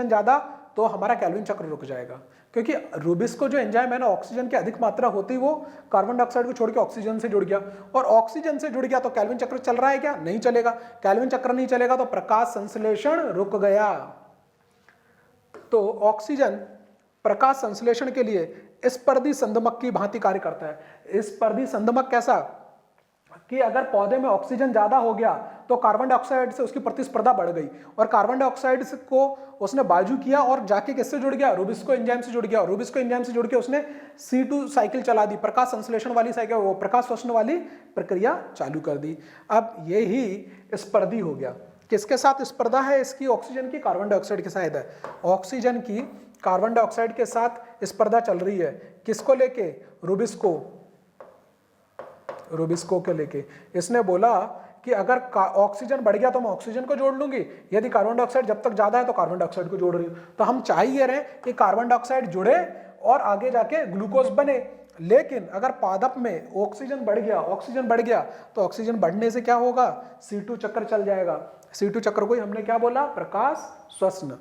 ज्यादा तो हमारा केल्विन चक्र रुक जाएगा, क्योंकि रूबिस्को जो एंजाइम है ना, ऑक्सीजन की अधिक मात्रा होती वो कार्बन डाइऑक्साइड को छोड़ के ऑक्सीजन से जुड़ गया, और ऑक्सीजन से जुड़ गया तो केल्विन चक्र चल रहा है क्या? नहीं चलेगा। केल्विन चक्र नहीं चलेगा तो प्रकाश संश्लेषण रुक गया। तो ऑक्सीजन प्रकाश संश्लेषण के लिए स्पर्धी संदमक की भांति कार्य करता है। स्पर्धी संदमक कैसा कि अगर पौधे में ऑक्सीजन ज्यादा हो गया तो कार्बन डाइऑक्साइड से उसकी प्रतिस्पर्धा बढ़ गई, और कार्बन डाइऑक्साइड को उसने बाजू किया और जाके किससे जुड़ गया? रूबिस्को एंजाइम से जुड़ गया। रूबिस्को एंजाइम से जुड़ के उसने C2 साइकिल चला दी, प्रकाश संश्लेषण वाली साइकिल, वो प्रकाश श्वसन वाली प्रक्रिया चालू कर दी। अब यही स्पर्धी हो गया। किसके साथ स्पर्धा है इसकी? ऑक्सीजन की कार्बन डाइऑक्साइड के साथ है। ऑक्सीजन की कार्बन डाइऑक्साइड के साथ स्पर्धा चल रही है। किसको लेके? रूबिस्को के लेके। इसने बोला कि अगर ऑक्सीजन बढ़ गया तो मैं ऑक्सीजन को जोड़ लूंगी, यदि कार्बन डाइऑक्साइड जब तक ज्यादा है तो कार्बन डाइऑक्साइड को जोड़ रही हूं। तो हम चाह ये रहे कि कार्बन डाइऑक्साइड जुड़े और आगे जाके ग्लूकोज बने, लेकिन अगर पादप में ऑक्सीजन बढ़ गया तो ऑक्सीजन बढ़ने से क्या होगा? C2 चक्र चल जाएगा। C2 चक्र को ही हमने क्या बोला? प्रकाश श्वसन।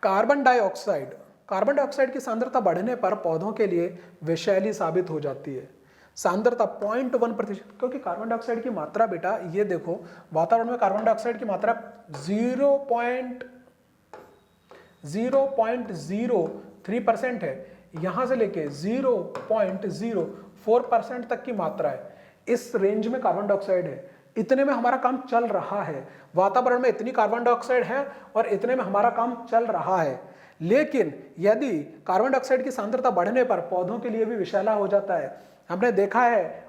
कार्बन डाइऑक्साइड की सांद्रता बढ़ने पर पौधों के लिए विषैली साबित हो जाती है। सांद्रता 0.1%, क्योंकि कार्बन डाइऑक्साइड की मात्रा, बेटा ये देखो, वातावरण में कार्बन डाइऑक्साइड की मात्रा 0.03% है, यहां से लेके 0.04% तक की मात्रा है। इस रेंज में कार्बन डाइऑक्साइड है, इतने में हमारा काम चल रहा है। वातावरण में इतनी कार्बन डाइऑक्साइड है और इतने में हमारा काम चल रहा है। लेकिन यदि कार्बन डाइऑक्साइड की सांद्रता बढ़ने पर पौधों के लिए भी विषैला हो जाता है। हमने देखा है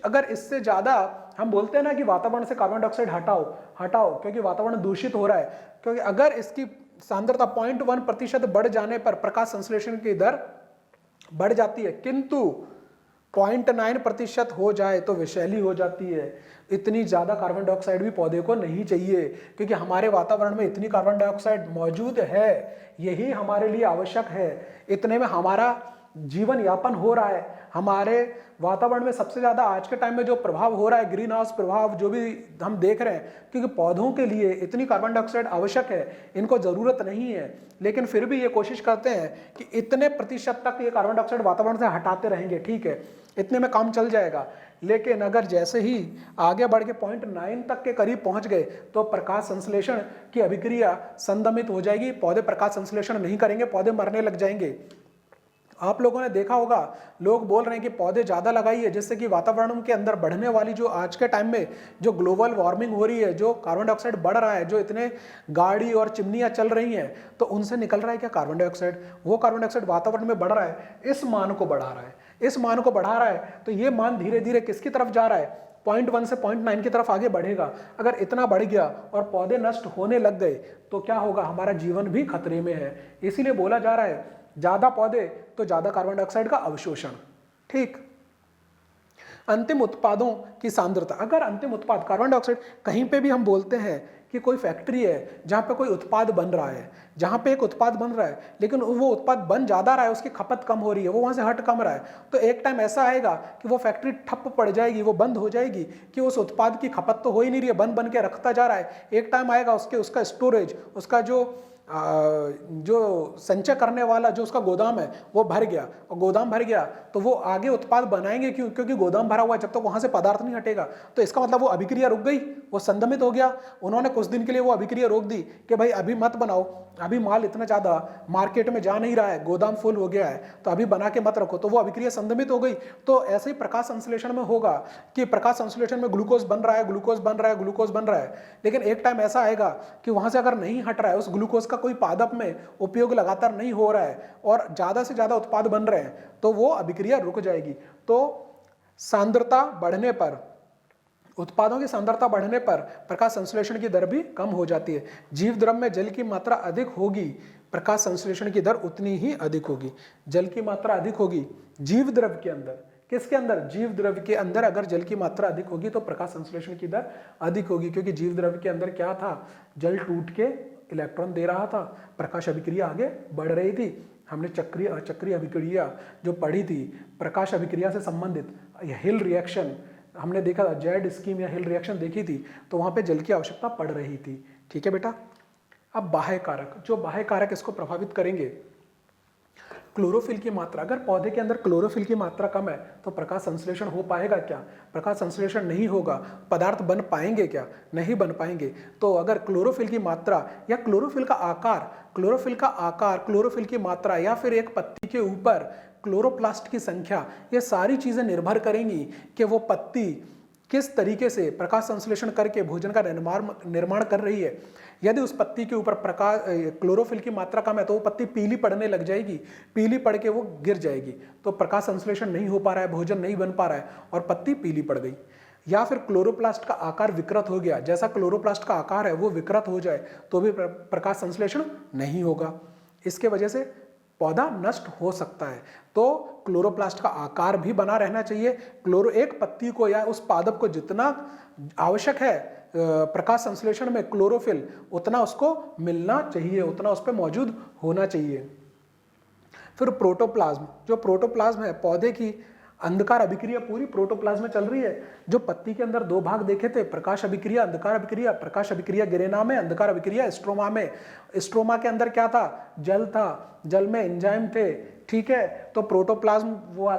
अगर इससे ज्यादा, हम बोलते हैं ना कि वातावरण से कार्बन डाइऑक्साइड हटाओ क्योंकि वातावरण दूषित हो रहा है, क्योंकि अगर इसकी सांद्रता 0.1% बढ़ जाने पर प्रकाश संश्लेषण की दर बढ़ जाती है, किंतु 0.9% हो जाए तो विषैली हो जाती है। इतनी ज्यादा कार्बन डाइऑक्साइड भी पौधे को नहीं चाहिए, क्योंकि हमारे वातावरण में इतनी कार्बन डाइऑक्साइड मौजूद है, यही हमारे लिए आवश्यक है। इतने में हमारा जीवन यापन हो रहा है। हमारे वातावरण में सबसे ज्यादा आज के टाइम में जो प्रभाव हो रहा है, ग्रीन हाउस प्रभाव जो भी हम देख रहे हैं, क्योंकि पौधों के लिए इतनी कार्बन डाइऑक्साइड आवश्यक है, इनको जरूरत नहीं है, लेकिन फिर भी ये कोशिश करते हैं कि इतने प्रतिशत तक ये कार्बन डाइऑक्साइड वातावरण से हटाते रहेंगे। ठीक है, इतने में काम चल जाएगा। लेकिन अगर जैसे ही आगे बढ़ के 0.9 तक के करीब पहुंच गए तो प्रकाश संश्लेषण की अभिक्रिया संदमित हो जाएगी। पौधे प्रकाश संश्लेषण नहीं करेंगे, पौधे मरने लग जाएंगे। आप लोगों ने देखा होगा, लोग बोल रहे हैं कि पौधे ज्यादा लगाइए, जिससे कि वातावरण के अंदर बढ़ने वाली जो आज के टाइम में जो ग्लोबल वार्मिंग हो रही है, जो कार्बन डाइऑक्साइड बढ़ रहा है, जो इतने गाड़ी और चिमनियां चल रही हैं, तो उनसे निकल रहा है क्या? Carbon dioxide. वो कार्बन डाइऑक्साइड वातावरण में बढ़ रहा है, इस मान को बढ़ा रहा है। तो ये मान धीरे धीरे किसकी तरफ जा रहा है? 0.1 से 0.9 की तरफ आगे बढ़ेगा। अगर इतना बढ़ गया और पौधे नष्ट होने लग गए तो क्या होगा? हमारा जीवन भी खतरे में है। इसीलिए बोला जा रहा है ज्यादा पौधे तो ज्यादा कार्बन डाइऑक्साइड का अवशोषण। ठीक, अंतिम उत्पादों की सांद्रता। अगर अंतिम उत्पाद कार्बन डाइऑक्साइड, कहीं पे भी हम बोलते हैं कि कोई फैक्ट्री है जहां पे कोई उत्पाद बन रहा है, जहां पे एक उत्पाद बन रहा है, लेकिन वो उत्पाद बन ज्यादा रहा है, उसकी खपत कम हो रही है, वो वहां से हट कम रहा है, तो एक टाइम ऐसा आएगा कि वो फैक्ट्री ठप पड़ जाएगी, वो बंद हो जाएगी, कि उस उत्पाद की खपत तो हो ही नहीं रही है, बन के रखता जा रहा है। एक टाइम आएगा उसका स्टोरेज, उसका जो संचय करने वाला जो उसका गोदाम है वो भर गया, और गोदाम भर गया तो वो आगे उत्पाद बनाएंगे क्यों? क्योंकि गोदाम भरा हुआ है, जब तक वहां से पदार्थ नहीं हटेगा। तो इसका मतलब वो अभिक्रिया रुक गई, वो संदमित हो गया। उन्होंने कुछ दिन के लिए वो अभिक्रिया रोक दी कि भाई अभी मत बनाओ, अभी माल इतना ज्यादा मार्केट में जा नहीं रहा है, गोदाम फुल हो गया है, तो अभी बना के मत रखो। तो वो अभिक्रिया संदमित हो गई। तो ऐसे ही प्रकाश संश्लेषण में होगा कि प्रकाश संश्लेषण में ग्लूकोज बन रहा है, लेकिन एक टाइम ऐसा आएगा कि वहां से अगर नहीं हट रहा है, उस ग्लूकोज का कोई पादप में उपयोग लगातार नहीं हो रहा है और ज्यादा से ज्यादा उत्पाद बन रहे हैं, तो वो अभिक्रिया रुक जाएगी। तो सांद्रता बढ़ने पर उत्पादों की सांद्रता बढ़ने पर प्रकाश संश्लेषण की दर भी कम हो जाती है। जीव द्रव में जल की मात्रा अधिक होगी, प्रकाश संश्लेषण की दर उतनी ही अधिक होगी। जल की मात्रा अधिक होगी जीव द्रव के अंदर, किसके अंदर? जीव द्रव के अंदर अगर जल की मात्रा अधिक होगी तो प्रकाश संश्लेषण की दर अधिक होगी, क्योंकि जीव द्रव के अंदर क्या था? जल टूट के इलेक्ट्रॉन दे रहा था, प्रकाश अभिक्रिया आगे बढ़ रही थी। हमने चक्रीय अचक्रीय अभिक्रिया जो पढ़ी थी, प्रकाश अभिक्रिया से संबंधित हिल रिएक्शन हमने देखा था, जेड स्कीम या हिल रिएक्शन देखी थी, तो वहां पे जल की आवश्यकता पड़ रही थी। ठीक है बेटा। अब बाह्य कारक, जो बाह्य कारक इसको प्रभावित करेंगे, क्लोरोफिल की मात्रा, अगर पौधे के अंदर क्लोरोफिल की मात्रा कम है तो प्रकाश संश्लेषण हो पाएगा क्या? प्रकाश संश्लेषण नहीं होगा। पदार्थ बन पाएंगे क्या? नहीं बन पाएंगे। तो अगर क्लोरोफिल की मात्रा या क्लोरोफिल का आकार, क्लोरोफिल की मात्रा या फिर एक पत्ती के ऊपर क्लोरोप्लास्ट की संख्या, ये सारी चीजें निर्भर करेंगी कि वो पत्ती किस तरीके से प्रकाश संश्लेषण करके भोजन का निर्माण कर रही है। यदि उस पत्ती के ऊपर क्लोरोफिल की मात्रा कम है तो वो पत्ती पीली पड़ने लग जाएगी, पीली पड़ के वो गिर जाएगी, तो प्रकाश संश्लेषण नहीं हो पा रहा है, भोजन नहीं बन पा रहा है और पत्ती पीली पड़ गई। या फिर क्लोरोप्लास्ट का आकार विकृत हो गया, जैसा क्लोरोप्लास्ट का आकार है वो विकृत हो जाए तो भी प्रकाश संश्लेषण नहीं होगा। इसके वजह से पौधा नष्ट हो सकता है। तो क्लोरोप्लास्ट का आकार भी बना रहना चाहिए। एक पत्ती को या उस पादप को जितना आवश्यक है प्रकाश संश्लेषण में क्लोरोफिल, उतना उसको मिलना चाहिए, उतना उस पर मौजूद होना चाहिए। फिर प्रोटोप्लाज्म, जो प्रोटोप्लाज्म है, पौधे की अंधकार अभिक्रिया पूरी प्रोटोप्लाज्म में चल रही है। जो पत्ती के अंदर दो भाग देखे थे, प्रकाश अभिक्रिया, अंधकार अभिक्रिया। प्रकाश अभिक्रिया गिरेना में, अंधकार अभिक्रिया स्ट्रोमा में। स्ट्रोमा के अंदर क्या था? जल था, जल में एंजाइम थे। ठीक है, तो प्रोटोप्लाज्म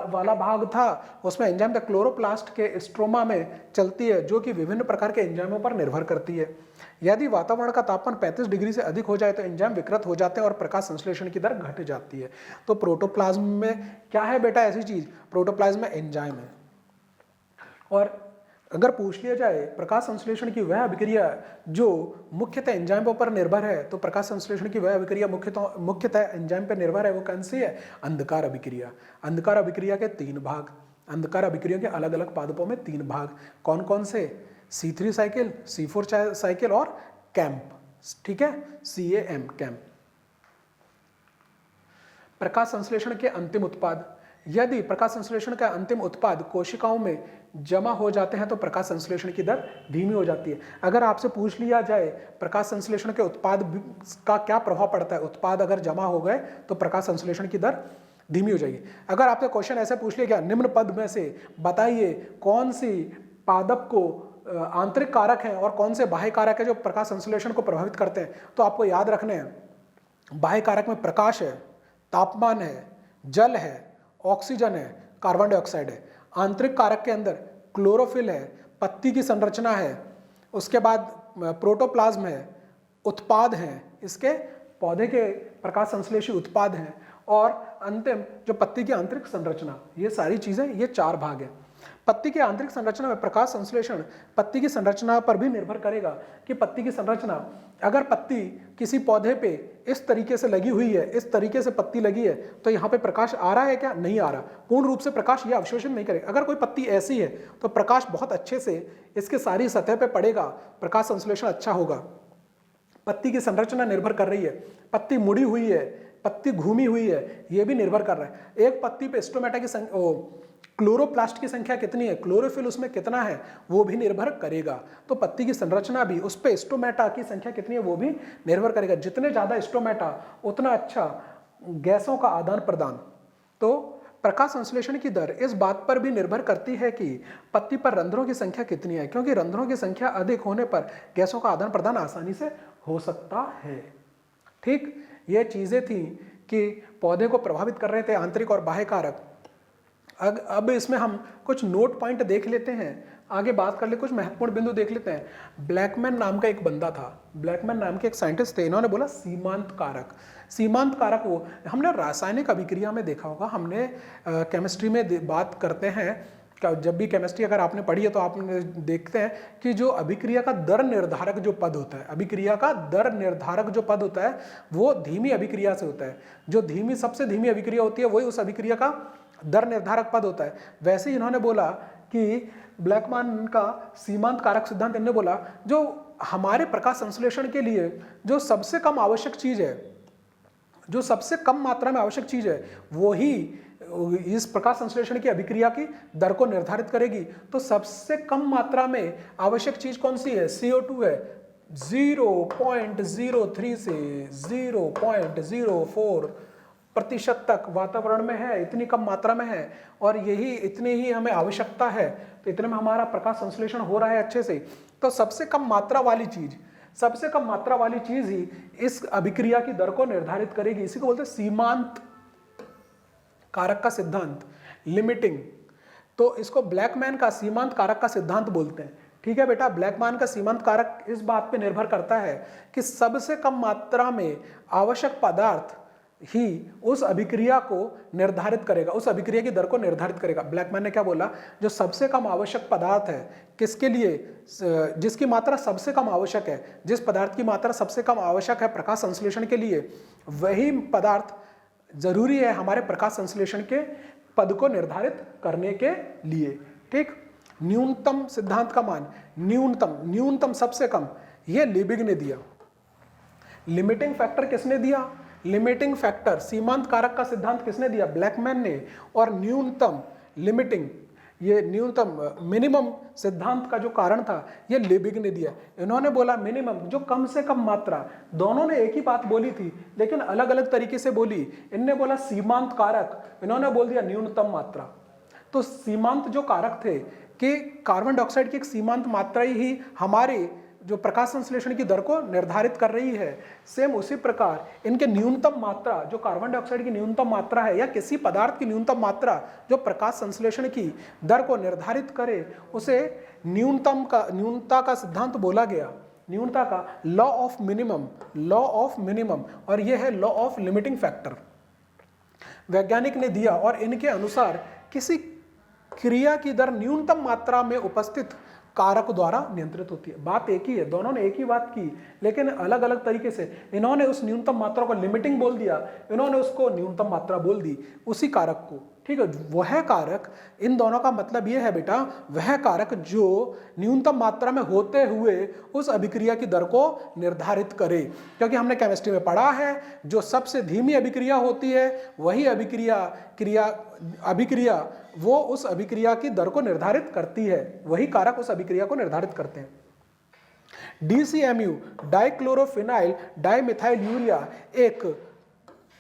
वाला भाग था, उसमें एंजाइम था। क्लोरोप्लास्ट के स्ट्रोमा में चलती है, जो कि विभिन्न प्रकार के एंजाइमों पर निर्भर करती है। यदि वातावरण का तापमान 35 डिग्री से अधिक हो जाए तो एंजाइम विकृत हो जाते हैं और प्रकाश संश्लेषण की दर घट जाती है। तो प्रोटोप्लाज्म में क्या है बेटा? ऐसी चीज, प्रोटोप्लाज्म में एंजाइम है। और अगर पूछ लिया जाए प्रकाश संश्लेषण की वह अभिक्रिया जो मुख्यतः एंजाइमों पर निर्भर है, तो प्रकाश संश्लेषण की वह अभिक्रिया मुख्यतः एंजाइम पर निर्भर है, वो कौन सी है? अंधकार अभिक्रिया। अंधकार अभिक्रिया के 3 भाग, अंधकार अभिक्रिया के अलग अलग पादपों में 3 भाग, कौन कौन से? C3 साइकिल, C4 साइकिल और कैंप। ठीक है, CAM, कैंप। प्रकाश संश्लेषण के अंतिम उत्पाद, यदि प्रकाश संश्लेषण का अंतिम उत्पाद कोशिकाओं में जमा हो जाते हैं तो प्रकाश संश्लेषण की दर धीमी हो जाती है। अगर आपसे पूछ लिया जाए प्रकाश संश्लेषण के उत्पाद का क्या प्रभाव पड़ता है, उत्पाद अगर जमा हो गए तो प्रकाश संश्लेषण की दर धीमी हो जाएगी। अगर आपसे क्वेश्चन ऐसे पूछ लिया गया, निम्न पद में से बताइए कौन सी पादप को आंतरिक कारक हैं और कौन से बाह्य कारक है जो प्रकाश संश्लेषण को प्रभावित करते हैं, तो आपको याद रखने हैं बाह्य कारक में प्रकाश है, तापमान है, जल है, ऑक्सीजन है, कार्बन डाइऑक्साइड है। आंतरिक कारक के अंदर क्लोरोफिल है, पत्ती की संरचना है, उसके बाद प्रोटोप्लाज्म है, उत्पाद हैं, इसके पौधे के प्रकाश संश्लेषी उत्पाद हैं, और अंतिम जो पत्ती की आंतरिक संरचना। ये सारी चीजें, ये 4 भाग हैं। पत्ती की आंतरिक संरचना में प्रकाश संश्लेषण पत्ती की संरचना पर भी निर्भर करेगा कि पत्ती की संरचना, अगर पत्ती किसी पौधे पे इस तरीके से लगी हुई है, इस तरीके से पत्ती लगी है, तो यहाँ पे प्रकाश आ रहा है क्या? नहीं आ रहा। पूर्ण रूप से प्रकाश यह अवशोषण नहीं करेगा। अगर कोई पत्ती ऐसी है तो प्रकाश बहुत अच्छे से इसके सारी सतह पे पड़ेगा, प्रकाश संश्लेषण अच्छा होगा। पत्ती की संरचना निर्भर कर रही है, पत्ती मुड़ी हुई है, पत्ती घूमी हुई है, यह भी निर्भर कर रहा है। एक पत्ती पे स्टोमेटा की क्लोरोप्लास्ट की संख्या कितनी है, क्लोरोफिल उसमें कितना है, वो भी निर्भर करेगा। तो पत्ती की संरचना भी, उस पे स्टोमेटा की संख्या कितनी है वो भी निर्भर करेगा। जितने ज्यादा स्टोमेटा उतना अच्छा गैसों का आदान प्रदान। तो प्रकाश संश्लेषण की दर इस बात पर भी निर्भर करती है कि पत्ती पर रंध्रों की संख्या कितनी है, क्योंकि रंध्रों की संख्या अधिक होने पर गैसों का आदान प्रदान आसानी से हो सकता है। ठीक, ये चीजें थी कि पौधे को प्रभावित कर रहे थे आंतरिक और बाह्य कारक। अब इसमें हम कुछ नोट पॉइंट देख लेते हैं, आगे बात कर ले, कुछ महत्वपूर्ण बिंदु देख लेते हैं। ब्लैकमैन नाम का एक बंदा था, ब्लैकमैन नाम के एक साइंटिस्ट थे, इन्होंने बोला सीमांत कारक। सीमांत कारक वो हमने रासायनिक अभिक्रिया में देखा होगा, हमने केमिस्ट्री में बात करते हैं, जब भी केमिस्ट्री अगर आपने पढ़ी है तो आपने देखते हैं कि जो अभिक्रिया का दर निर्धारक जो पद होता है, अभिक्रिया का दर निर्धारक जो पद होता है वो धीमी अभिक्रिया से होता है। जो सबसे धीमी अभिक्रिया होती है वही उस अभिक्रिया का दर निर्धारक पद होता है। वैसे ही इन्होंने बोला कि ब्लैकमैन का सीमांत कारक सिद्धांत, इन्होंने बोला जो हमारे प्रकाश संश्लेषण के लिए जो सबसे कम आवश्यक चीज है, जो सबसे कम मात्रा में आवश्यक चीज है, वो ही इस प्रकाश संश्लेषण की अभिक्रिया की दर को निर्धारित करेगी। तो सबसे कम मात्रा में आवश्यक चीज कौन सी है? CO2 है। 0.03 से 0.04 प्रतिशत तक वातावरण में है, इतनी कम मात्रा में है, और यही इतनी ही हमें आवश्यकता है, तो इतने में हमारा प्रकाश संश्लेषण हो रहा है अच्छे से। तो सबसे कम मात्रा वाली चीज, सबसे कम मात्रा वाली चीज ही इस अभिक्रिया की दर को निर्धारित करेगी। इसी को बोलते हैं सीमांत कारक का सिद्धांत, लिमिटिंग। तो इसको ब्लैकमैन का सीमांत कारक का सिद्धांत बोलते हैं। ठीक है बेटा, ब्लैकमैन का सीमांत कारक इस बात पे निर्भर करता है कि सबसे कम मात्रा में आवश्यक पदार्थ ही उस अभिक्रिया को निर्धारित करेगा, उस अभिक्रिया की दर को निर्धारित करेगा। ब्लैकमैन ने क्या बोला? जो सबसे कम आवश्यक पदार्थ है, किसके लिए? जिसकी मात्रा सबसे कम आवश्यक है, जिस पदार्थ की मात्रा सबसे कम आवश्यक है प्रकाश संश्लेषण के लिए, वही पदार्थ जरूरी है हमारे प्रकाश संश्लेषण के पद को निर्धारित करने के लिए। ठीक, न्यूनतम सिद्धांत का मान, न्यूनतम सबसे कम, यह लिबिग ने दिया। लिमिटिंग फैक्टर किसने दिया? लिमिटिंग फैक्टर, सीमांत कारक का सिद्धांत किसने दिया? ब्लैकमैन ने। और न्यूनतम, लिमिटिंग, ये न्यूनतम मिनिमम सिद्धांत का जो कारण था, ये लिबिग ने दिया। इन्होंने बोला मिनिमम, जो कम से कम मात्रा। दोनों ने एक ही बात बोली थी लेकिन अलग अलग तरीके से बोली। इनने बोला सीमांत कारक, इन्होंने बोल दिया न्यूनतम मात्रा। तो सीमांत जो कारक थे कि कार्बन डाइऑक्साइड की एक सीमांत मात्रा ही हमारे जो प्रकाश संश्लेषण की दर को निर्धारित कर रही है, सेम उसी प्रकार इनके न्यूनतम मात्रा, जो कार्बन डाइऑक्साइड की न्यूनतम मात्रा है या किसी पदार्थ की न्यूनतम मात्रा जो प्रकाश संश्लेषण की दर को निर्धारित करे, उसे न्यूनता का सिद्धांत बोला गया। न्यूनता का लॉ ऑफ मिनिमम, और यह है लॉ ऑफ लिमिटिंग फैक्टर, वैज्ञानिक ने दिया। और इनके अनुसार किसी क्रिया की दर न्यूनतम मात्रा में उपस्थित कारक द्वारा नियंत्रित होती है। बात एक ही है, दोनों ने एक ही बात की लेकिन अलग अलग तरीके से। इन्होंने उस न्यूनतम मात्रा को लिमिटिंग बोल दिया, इन्होंने उसको न्यूनतम मात्रा बोल दी, उसी कारक को। ठीक है, वह कारक, इन दोनों का मतलब यह है बेटा, वह कारक जो न्यूनतम मात्रा में होते हुए उस अभिक्रिया की दर को निर्धारित करे। क्योंकि हमने केमिस्ट्री में पढ़ा है, जो सबसे धीमी अभिक्रिया होती है वही अभिक्रिया वो उस अभिक्रिया की दर को निर्धारित करती है, वही कारक उस अभिक्रिया को निर्धारित करते हैं। DCMU, डाइक्लोरोफिनाइल डाइमिथाइल यूरिया, एक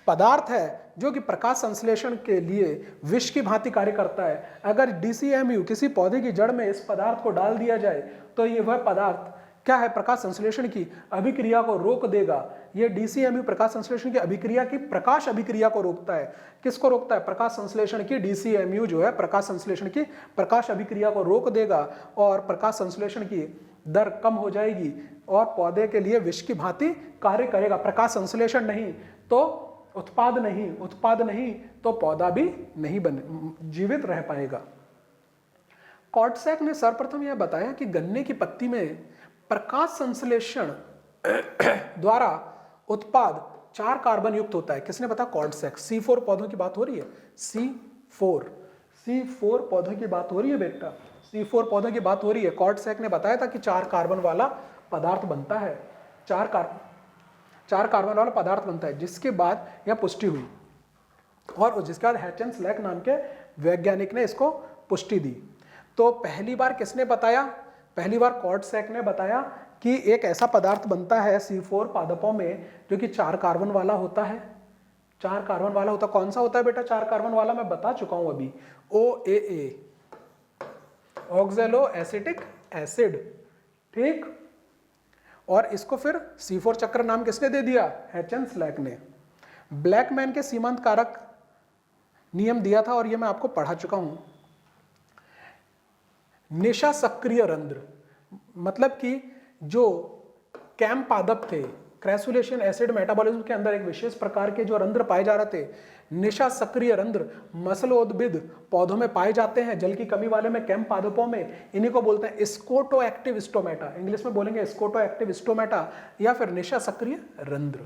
पदार्थ है जो कि प्रकाश संश्लेषण के लिए विष की भांति कार्य करता है। अगर DCMU किसी पौधे की जड़ में इस पदार्थ को डाल दिया जाए तो ये वह पदार्थ क्या है? प्रकाश संश्लेषण की अभिक्रिया को रोक देगा। ये DCMU प्रकाश संश्लेषण की अभिक्रिया की प्रकाश अभिक्रिया को रोकता है। किसको रोकता है? प्रकाश संश्लेषण की DCMU जो है प्रकाश संश्लेषण की प्रकाश अभिक्रिया को रोक देगा और प्रकाश संश्लेषण की दर कम हो जाएगी और पौधे के लिए विष की भांति कार्य करेगा। प्रकाश संश्लेषण नहीं तो उत्पाद नहीं तो पौधा भी नहीं जीवित रह पाएगा। कॉर्डसैक ने सर्वप्रथम यह बताया कि गन्ने की पत्ती में प्रकाश संश्लेषण द्वारा उत्पाद 4 कार्बन युक्त होता है। किसने बताया? कॉर्डसैक। C4 पौधों की बात हो रही है, C4 पौधों की बात हो रही है बेटा, C4 पौधों की बात हो रही है। कॉर्डसैक ने बताया था कि 4 कार्बन वाला पदार्थ बनता है, 4 कार्बन वाला पदार्थ बनता है, जिसके बाद यह पुष्टि हुई और जिसके बाद हैचेन-स्लैक नाम के वैज्ञानिक ने इसको पुष्टि दी। तो पहली बार किसने बताया? पहली बार कॉर्डसैक ने बताया कि एक ऐसा पदार्थ बनता है C4 पादपों में जो कि 4 कार्बन वाला होता है। 4 कार्बन वाला होता, कौन सा होता है बेटा 4 कार्बन वाला? मैं बता चुका हूं अभी, OAA, ऑक्सैलो एसिटिक एसिड। ठीक, और इसको फिर C4 चक्र नाम किसने दे दिया? हैचेन-स्लैक ने। ब्लैकमैन के सीमांत कारक नियम दिया था और यह मैं आपको पढ़ा चुका हूं। निशा सक्रिय रंध्र, मतलब कि जो कैम पादप थे, क्रैसुलेशन एसिड मेटाबॉलिज्म के अंदर एक विशेष प्रकार के जो रंध्र पाए जा रहे थे, निशा सक्रिय रंध्र मसलोद्भिद पौधों में पाए जाते हैं, जल की कमी वाले में कैम पादपों में। इन्हीं को बोलते हैं स्कोटोएक्टिव स्टोमेटा, इंग्लिश में बोलेंगे स्कोटोएक्टिव स्टोमेटा या फिर निशा सक्रिय रंध्र।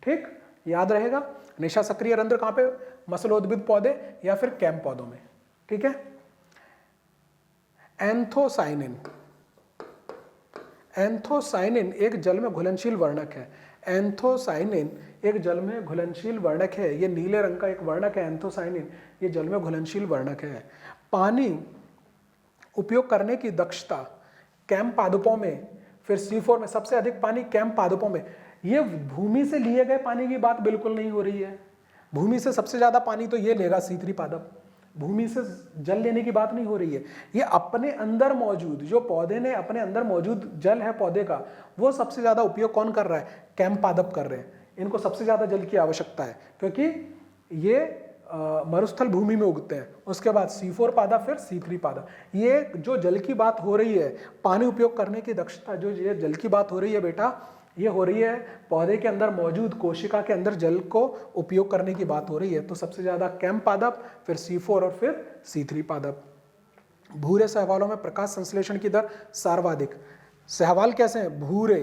ठीक, याद रहेगा। निशा सक्रिय रंध्र कहां पे? मसलोद्भिद पौधे या फिर कैम पौधों में। ठीक है। एंथोसाइनिन, एंथोसाइनिन एक जल में घुलनशील वर्णक है। एंथोसाइनिन एक जल में घुलनशील वर्णक है। ये नीले रंग का एक वर्णक है एंथोसाइनिन, ये जल में घुलनशील वर्णक है। पानी उपयोग करने की दक्षता कैम पादपों में, फिर C4 में सबसे अधिक पानी कैम पादपों में। ये भूमि से लिए गए पानी की बात बिल्कुल नहीं हो रही है। भूमि से सबसे ज्यादा पानी तो ये लेगा C3 पादप, भूमि से जल लेने की बात नहीं हो रही है। ये अपने अंदर मौजूद, जो पौधे ने अपने अंदर मौजूद जल है पौधे का, वो सबसे ज्यादा उपयोग कौन कर रहा है? कैम पादप कर रहे हैं। इनको सबसे ज्यादा जल की आवश्यकता है क्योंकि ये मरुस्थल भूमि में उगते हैं। उसके बाद C4 पादप, फिर C3 पादप। ये जो जल की बात हो रही है, पानी उपयोग करने की दक्षता, जो ये जल की बात हो रही है बेटा, ये हो रही है पौधे के अंदर मौजूद कोशिका के अंदर जल को उपयोग करने की बात हो रही है। तो सबसे ज्यादा कैम पादप, फिर C4 और फिर C3 पादप। भूरे शैवालों में प्रकाश संश्लेषण की दर सर्वाधिक। शैवाल कैसे हैं? भूरे,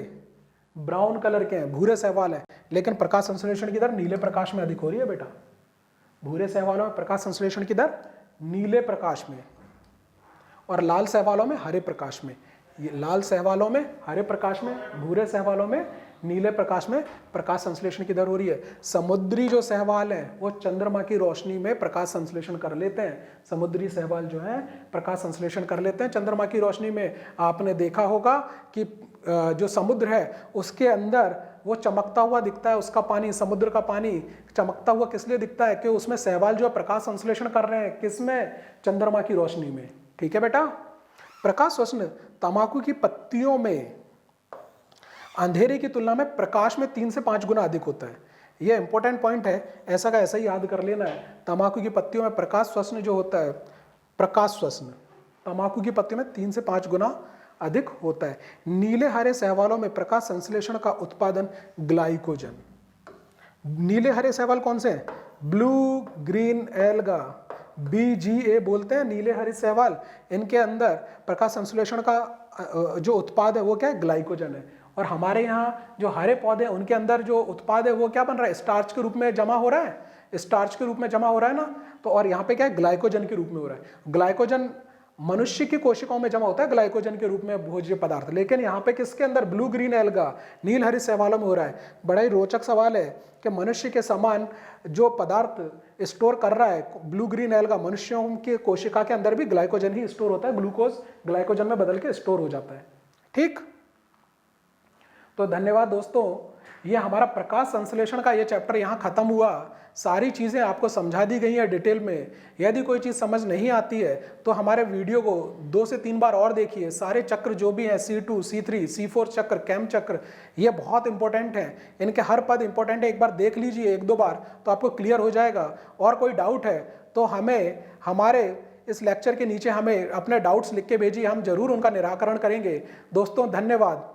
ब्राउन कलर के हैं, भूरे शैवाल है, लेकिन प्रकाश संश्लेषण की दर नीले प्रकाश में अधिक हो रही है बेटा। भूरे शैवालों में प्रकाश संश्लेषण की दर नीले प्रकाश में, और लाल शैवालों में हरे प्रकाश में। ये लाल शैवालों में हरे प्रकाश में, भूरे शैवालों में नीले प्रकाश में प्रकाश संश्लेषण की दर हो रही है। समुद्री जो शैवाल है वो चंद्रमा की रोशनी में प्रकाश संश्लेषण कर लेते हैं। समुद्री शैवाल जो है प्रकाश संश्लेषण कर लेते हैं चंद्रमा की रोशनी में। आपने देखा होगा कि जो समुद्र है उसके अंदर वो चमकता हुआ दिखता है, उसका पानी, समुद्र का पानी चमकता हुआ किस लिए दिखता है? कि उसमें शैवाल जो प्रकाश संश्लेषण कर रहे हैं, किसमें? चंद्रमा की रोशनी में। ठीक है बेटा। प्रकाश श्वसन तंबाकू की पत्तियों में अंधेरे की तुलना में प्रकाश में 3 से 5 गुना अधिक होता है। यह इंपॉर्टेंट पॉइंट है, ऐसा का ऐसा ही याद कर लेना है। तंबाकू की पत्तियों में प्रकाश श्वसन जो होता है, प्रकाश श्वसन तंबाकू की पत्तियों में 3 से 5 गुना अधिक होता है। नीले हरे शैवालों में प्रकाश संश्लेषण का उत्पादन ग्लाइकोजन। नीले हरे शैवाल कौन से हैं? ब्लू ग्रीन एल्गा, BGA बोलते हैं नीले हरे शैवाल। इनके अंदर प्रकाश संश्लेषण का जो उत्पाद है वो क्या है? ग्लाइकोजन है। और हमारे यहाँ जो हरे पौधे हैं उनके अंदर जो उत्पाद है वो क्या बन रहा है? स्टार्च के रूप में जमा हो रहा है। स्टार्च के रूप में जमा हो रहा है ना। तो और यहाँ पे क्या है? ग्लाइकोजन के रूप में हो रहा है। ग्लाइकोजन मनुष्य की कोशिकाओं में जमा होता है ग्लाइकोजन के रूप में भोज्य पदार्थ, लेकिन यहाँ पे किसके अंदर? ब्लू ग्रीन एल्गा, नील हरी शैवालों में हो रहा है। बड़ा ही रोचक सवाल है कि मनुष्य के समान जो पदार्थ स्टोर कर रहा है ब्लू ग्रीन एल्गा, मनुष्यों के कोशिका के अंदर भी ग्लाइकोजन ही स्टोर होता है। ग्लूकोज ग्लाइकोजन में बदल के स्टोर हो जाता है। ठीक, तो धन्यवाद दोस्तों। ये हमारा प्रकाश संश्लेषण का ये चैप्टर यहाँ खत्म हुआ। सारी चीज़ें आपको समझा दी गई हैं डिटेल में। यदि कोई चीज़ समझ नहीं आती है तो हमारे वीडियो को 2 से 3 बार और देखिए। सारे चक्र जो भी हैं, C2, C3, C4 चक्र, कैम चक्र, ये बहुत इंपॉर्टेंट हैं। इनके हर पद इंपॉर्टेंट है। एक बार देख लीजिए 1-2 बार तो आपको क्लियर हो जाएगा। और कोई डाउट है तो हमें हमारे इस लेक्चर के नीचे हमें अपने डाउट्स लिख के भेजिए, हम जरूर उनका निराकरण करेंगे। दोस्तों धन्यवाद।